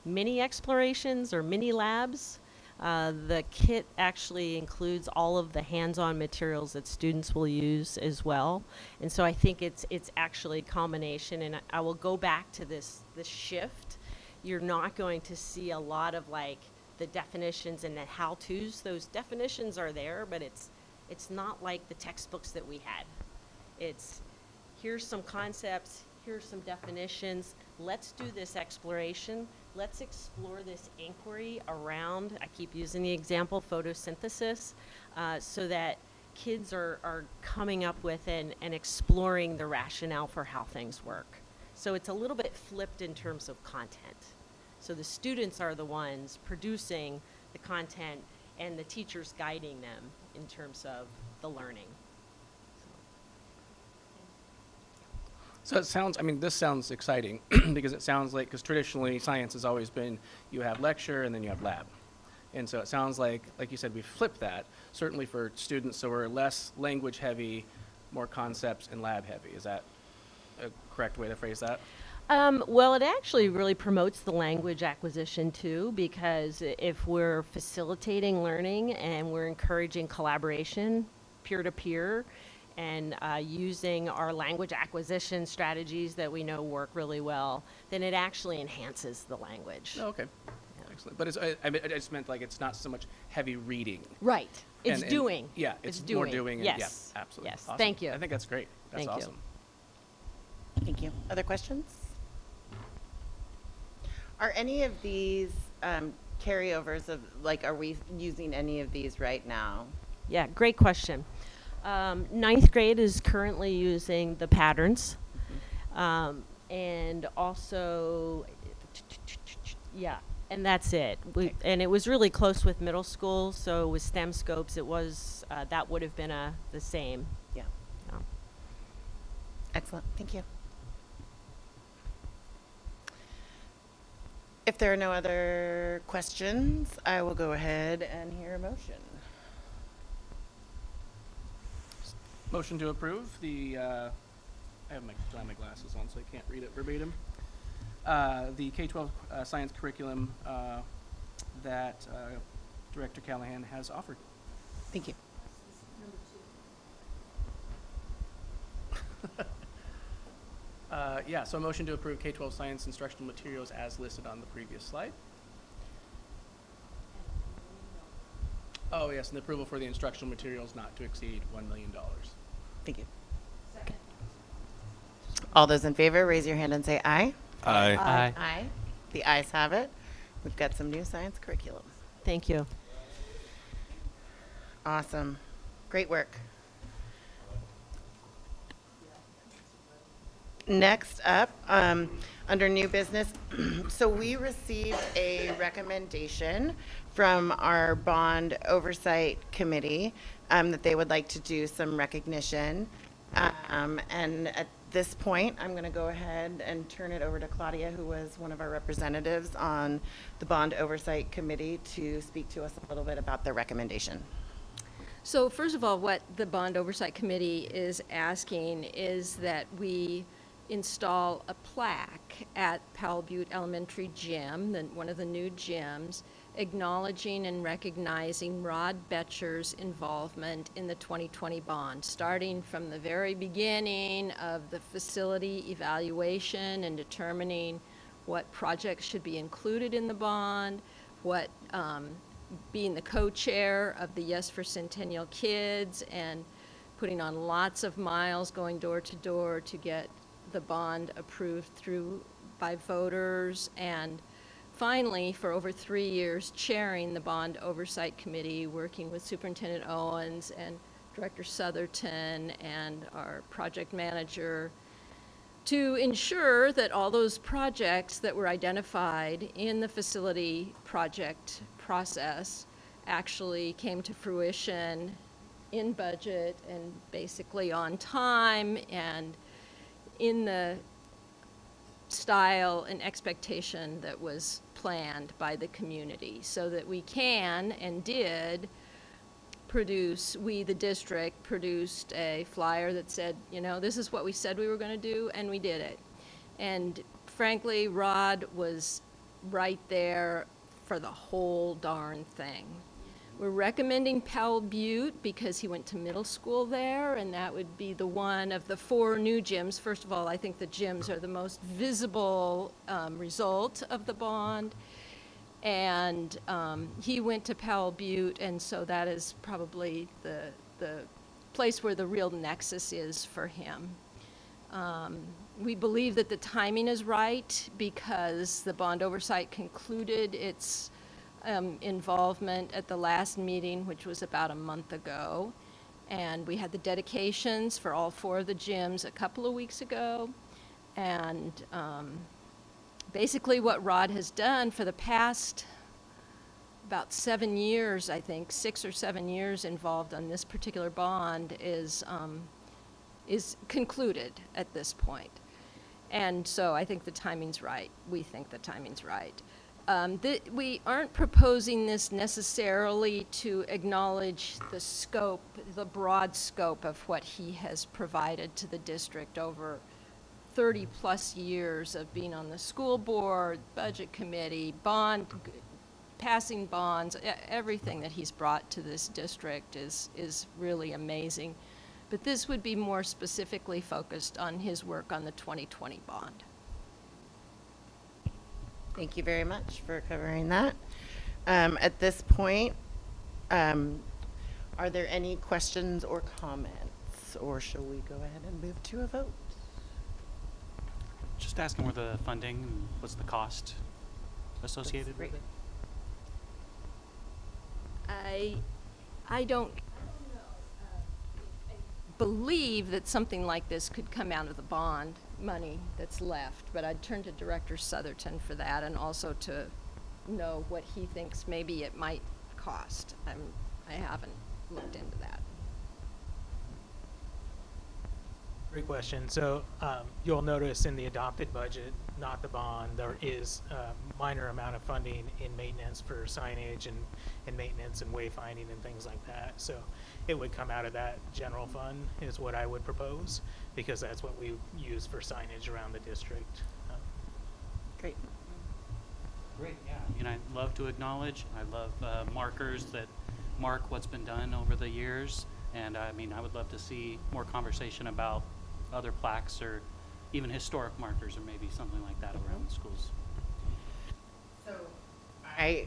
S19: mini explorations or mini labs. The kit actually includes all of the hands-on materials that students will use as well. And so I think it's actually a combination, and I will go back to this shift. You're not going to see a lot of like the definitions and the how-tos. Those definitions are there, but it's not like the textbooks that we had. It's here's some concepts, here's some definitions, let's do this exploration, let's explore this inquiry around, I keep using the example, photosynthesis, so that kids are coming up with and exploring the rationale for how things work. So it's a little bit flipped in terms of content. So the students are the ones producing the content and the teachers guiding them in terms of the learning.
S4: So it sounds, I mean, this sounds exciting because it sounds like, because traditionally science has always been you have lecture and then you have lab. And so it sounds like you said, we flipped that, certainly for students, so we're less language heavy, more concepts and lab heavy. Is that a correct way to phrase that?
S19: Well, it actually really promotes the language acquisition too, because if we're facilitating learning and we're encouraging collaboration peer to peer and using our language acquisition strategies that we know work really well, then it actually enhances the language.
S4: Oh, okay. Excellent. But it's, I just meant like it's not so much heavy reading.
S19: Right. It's
S4: And-
S19: doing.
S4: Yeah, it's more doing. And,
S19: Yes.
S4: yeah, absolutely.
S19: Yes.
S4: Awesome.
S19: Thank you.
S4: I think that's great. That's
S19: Thank you.
S4: awesome.
S18: Thank you. Other questions? Are any of these carryovers of, like, are we using any of these right now?
S19: Yeah, great question. Ninth grade is currently using the patterns. And also, yeah, and that's it. And it was really close with middle school, so with STEM scopes, it was, that would have been the same.
S18: Yeah. Excellent. Thank you. If there are no other questions, I will go ahead and hear a motion.
S4: Motion to approve the, I have my glasses on, so I can't read it verbatim. The K-12 science curriculum that Director Callahan has offered.
S18: Thank you.
S4: Yeah, so a motion to approve K-12 science instructional materials as listed on the previous slide. Oh, yes, and the approval for the instructional materials not to exceed $1 million.
S18: Thank you. All those in favor, raise your hand and say aye.
S24: Aye.
S19: Aye.
S18: Aye. The ayes have it. We've got some new science curriculum.
S19: Thank you.
S18: Awesome. Great work. Next up, under new business, so we received a recommendation from our bond oversight committee that they would like to do some recognition. And at this point, I'm going to go ahead and turn it over to Claudia, who was one of our representatives on the bond oversight committee, to speak to us a little bit about the recommendation.
S20: So first of all, what the Bond Oversight Committee is asking is that we install a plaque at Powell Butte Elementary Gym, one of the new gyms, acknowledging and recognizing Rod Betcher's involvement in the 2020 bond, starting from the very beginning of the facility evaluation and determining what projects should be included in the bond, what being the co-chair of the Yes for Centennial Kids and putting on lots of miles going door to door to get the bond approved by voters, and finally, for over 3 years, chairing the Bond Oversight Committee, working with Superintendent Owens and Director Southerton and our project manager to ensure that all those projects that were identified in the facility project process actually came to fruition in budget and basically on time and in the style and expectation that was planned by the community, so that we can and did produce, we, the district, produced a flyer that said, you know, this is what we said we were going to do, and we did it. And frankly, Rod was right there for the whole darn thing. We're recommending Powell Butte because he went to middle school there, and that would be the one of the 4 new gyms. First of all, I think the gyms are the most visible result of the bond. And he went to Powell Butte, and so that is probably the place where the real nexus is for him. We believe that the timing is right because the bond oversight concluded its involvement at the last meeting, which was about a month ago. And we had the dedications for all 4 of the gyms a couple of weeks ago. And basically what Rod has done for the past about 7 years, I think, 6 or 7 years involved on this particular bond is concluded at this point. And so I think the timing's right. We think the timing's right. We aren't proposing this necessarily to acknowledge the scope, the broad scope of what he has provided to the district over 30-plus years of being on the school board, budget committee, passing bonds. Everything that he's brought to this district is really amazing. But this would be more specifically focused on his work on the 2020 bond.
S18: Thank you very much for covering that. At this point, are there any questions or comments, or shall we go ahead and move to a vote?
S15: Just asking where the funding, and what's the cost associated with it?
S20: I don't believe that something like this could come out of the bond money that's left, but I'd turn to Director Southerton for that, and also to know what he thinks maybe it might cost. I haven't looked into that.
S17: Great question. So you'll notice in the adopted budget, not the bond, there is a minor amount of funding in maintenance for signage and maintenance and wayfinding and things like that. So it would come out of that general fund is what I would propose, because that's what we use for signage around the district.
S18: Great.
S15: Great, yeah. And I'd love to acknowledge, I love markers that mark what's been done over the years. And I mean, I would love to see more conversation about other plaques or even historic markers or maybe something like that around the schools.
S18: So I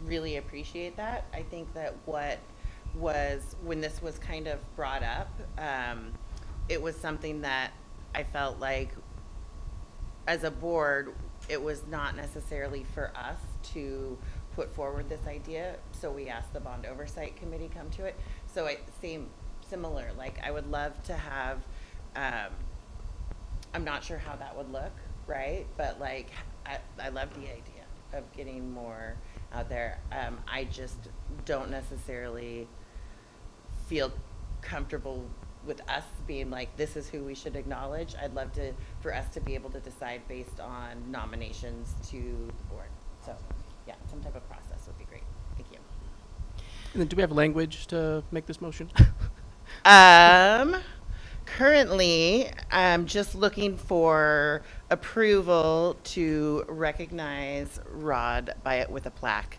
S18: really appreciate that. I think that what was, when this was kind of brought up, it was something that I felt like as a board, it was not necessarily for us to put forward this idea. So we asked the Bond Oversight Committee come to it. So it seemed similar. Like I would love to have, I'm not sure how that would look, right? But like, I love the idea of getting more out there. I just don't necessarily feel comfortable with us being like, this is who we should acknowledge. I'd love for us to be able to decide based on nominations to the board. So yeah, some type of process would be great. Thank you.
S4: And then do we have language to make this motion?
S18: Currently, I'm just looking for approval to recognize Rod with a plaque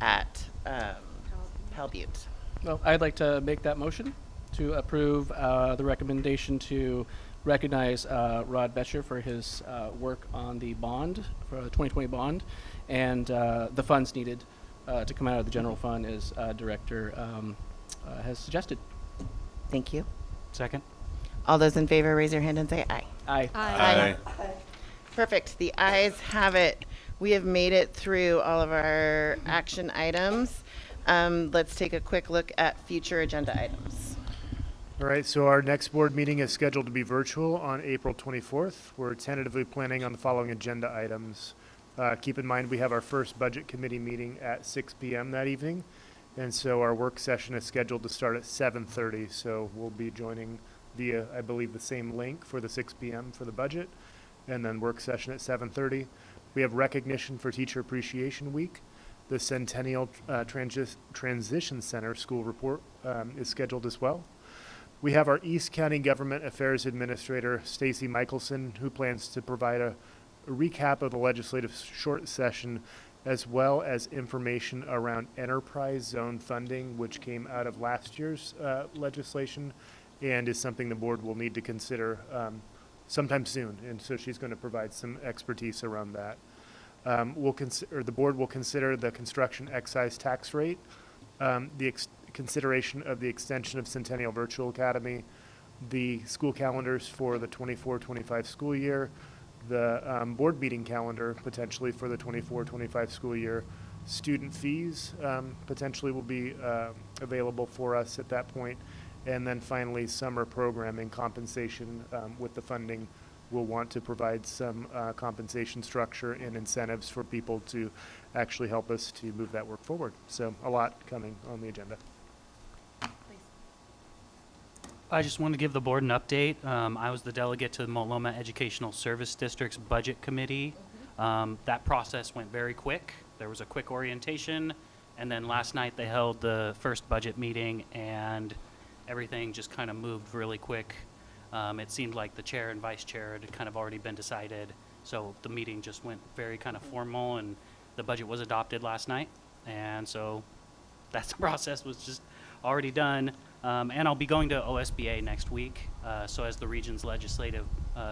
S18: at Pell Butte.
S4: Well, I'd like to make that motion to approve the recommendation to recognize Rod Betcher for his work on the bond, for the 2020 bond, and the funds needed to come out of the general fund as Director has suggested.
S18: Thank you.
S15: Second.
S18: All those in favor, raise your hand and say aye.
S4: Aye.
S18: Aye. Perfect. The ayes have it. We have made it through all of our action items. Let's take a quick look at future agenda items.
S8: All right, so our next board meeting is scheduled to be virtual on April 24th. We're tentatively planning on the following agenda items. Keep in mind we have our first budget committee meeting at 6 p.m. that evening, and so our work session is scheduled to start at 7:30. So we'll be joining via, I believe, the same link for the 6 p.m. for the budget, and then work session at 7:30. We have recognition for Teacher Appreciation Week. The Centennial Transition Center school report is scheduled as well. We have our East County Government Affairs Administrator, Stacy Michelson, who plans to provide a recap of the legislative short session, as well as information around enterprise zone funding, which came out of last year's legislation and is something the board will need to consider sometime soon. And so she's going to provide some expertise around that. The board will consider the construction excise tax rate, consideration of the extension of Centennial Virtual Academy, the school calendars for the 24-25 school year, the board meeting calendar potentially for the 24-25 school year. Student fees potentially will be available for us at that point. And then finally, summer programming compensation with the funding. We'll want to provide some compensation structure and incentives for people to actually help us to move that work forward. So a lot coming on the agenda.
S15: I just want to give the board an update. I was the delegate to the Multnomah Educational Service District's Budget Committee. That process went very quick. There was a quick orientation, and then last night they held the first budget meeting, and everything just kind of moved really quick. It seemed like the chair and vice chair had kind of already been decided, so the meeting just went very kind of formal, and the budget was adopted last night, and so that process was just already done. And I'll be going to OSBA next week, so as the region's legislative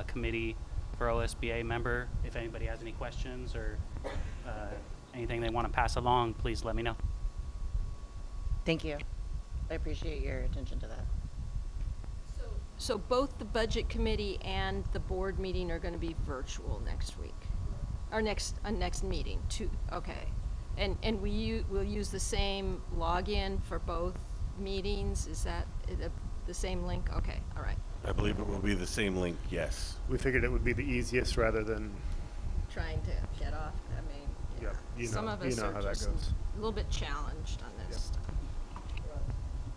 S15: committee for OSBA member, if anybody has any questions or anything they want to pass along, please let me know.
S18: Thank you. I appreciate your attention to that.
S20: So both the budget committee and the board meeting are going to be virtual next week, or next meeting. Okay, and we'll use the same login for both meetings. Is that the same link? Okay, all right.
S24: I believe it will be the same link, yes.
S8: We figured it would be the easiest rather than.
S20: Trying to get off. I mean, yeah.
S8: You
S20: Some
S8: know,
S20: of us
S8: you know
S20: are
S8: how that
S20: just
S8: goes.
S20: a little bit challenged on this stuff.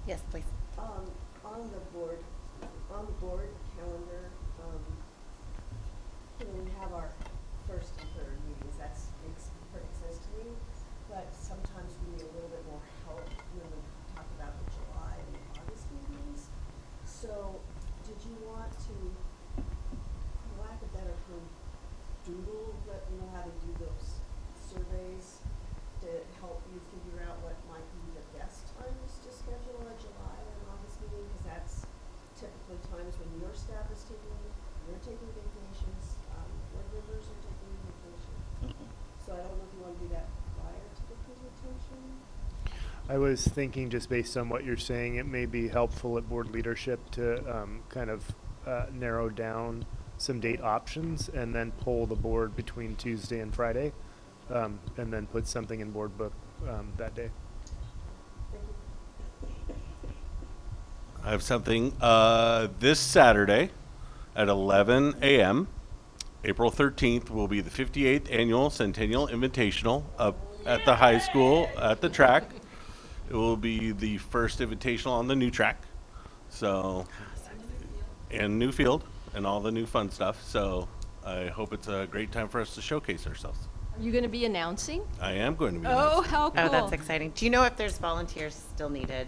S18: Yes, please.
S16: On the board calendar, we have our first and third meetings. That makes perfect sense to me. But sometimes we need a little bit more help when we talk about the July and August meetings. So, did you want to, for lack of better term, doodle, how to do those surveys to help you figure out what might be the best times to schedule a July and August meeting? Because that's typically times when your staff is you're taking vacations, board members are taking vacation. So I don't know if you want to do that prior to the presentation.
S8: I was thinking, just based on what you're saying, it may be helpful at board leadership to kind of narrow down some date options and then poll the board between Tuesday and Friday, and then put something in board book that day.
S24: I have something this Saturday at 11 a.m. April 13th will be the 58th annual Centennial Invitational up at the high school at the track. It will be the first invitational on the new track, so, and new field and all the new fun stuff. So I hope it's a great time for us to showcase ourselves.
S20: Are you going to be announcing?
S24: I am going to be.
S20: Oh, how cool.
S18: Oh, that's exciting. Do you know if there's volunteers still needed?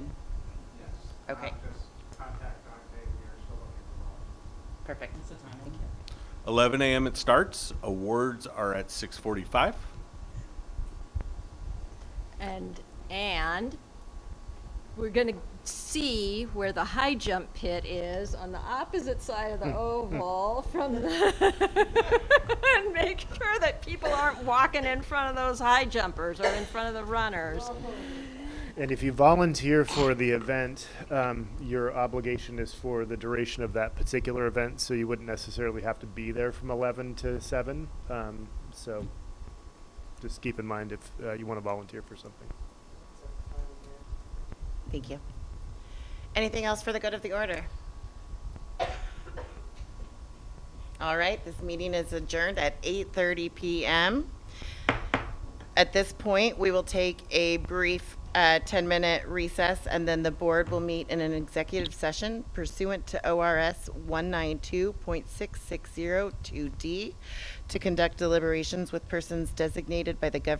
S17: Yes.
S18: Okay.
S17: Just contact Dante. We are still looking for volunteers.
S18: Perfect. Thank you.
S24: 11 a.m. it starts. Awards are at 6:45.
S20: And we're going to see where the high jump pit is on the opposite side of the oval from the and make sure that people aren't walking in front of those high jumpers or in front of the runners.
S8: And if you volunteer for the event, your obligation is for the duration of that particular event, so you wouldn't necessarily have to be there from 11 to 7. So just keep in mind if you want to volunteer for something.
S18: Thank you. Anything else for the good of the order? All right, this meeting is adjourned at 8:30 p.m. At this point, we will take a brief 10-minute recess, and then the board will meet in an executive session pursuant to ORS 192.6602D to conduct deliberations with persons designated by the government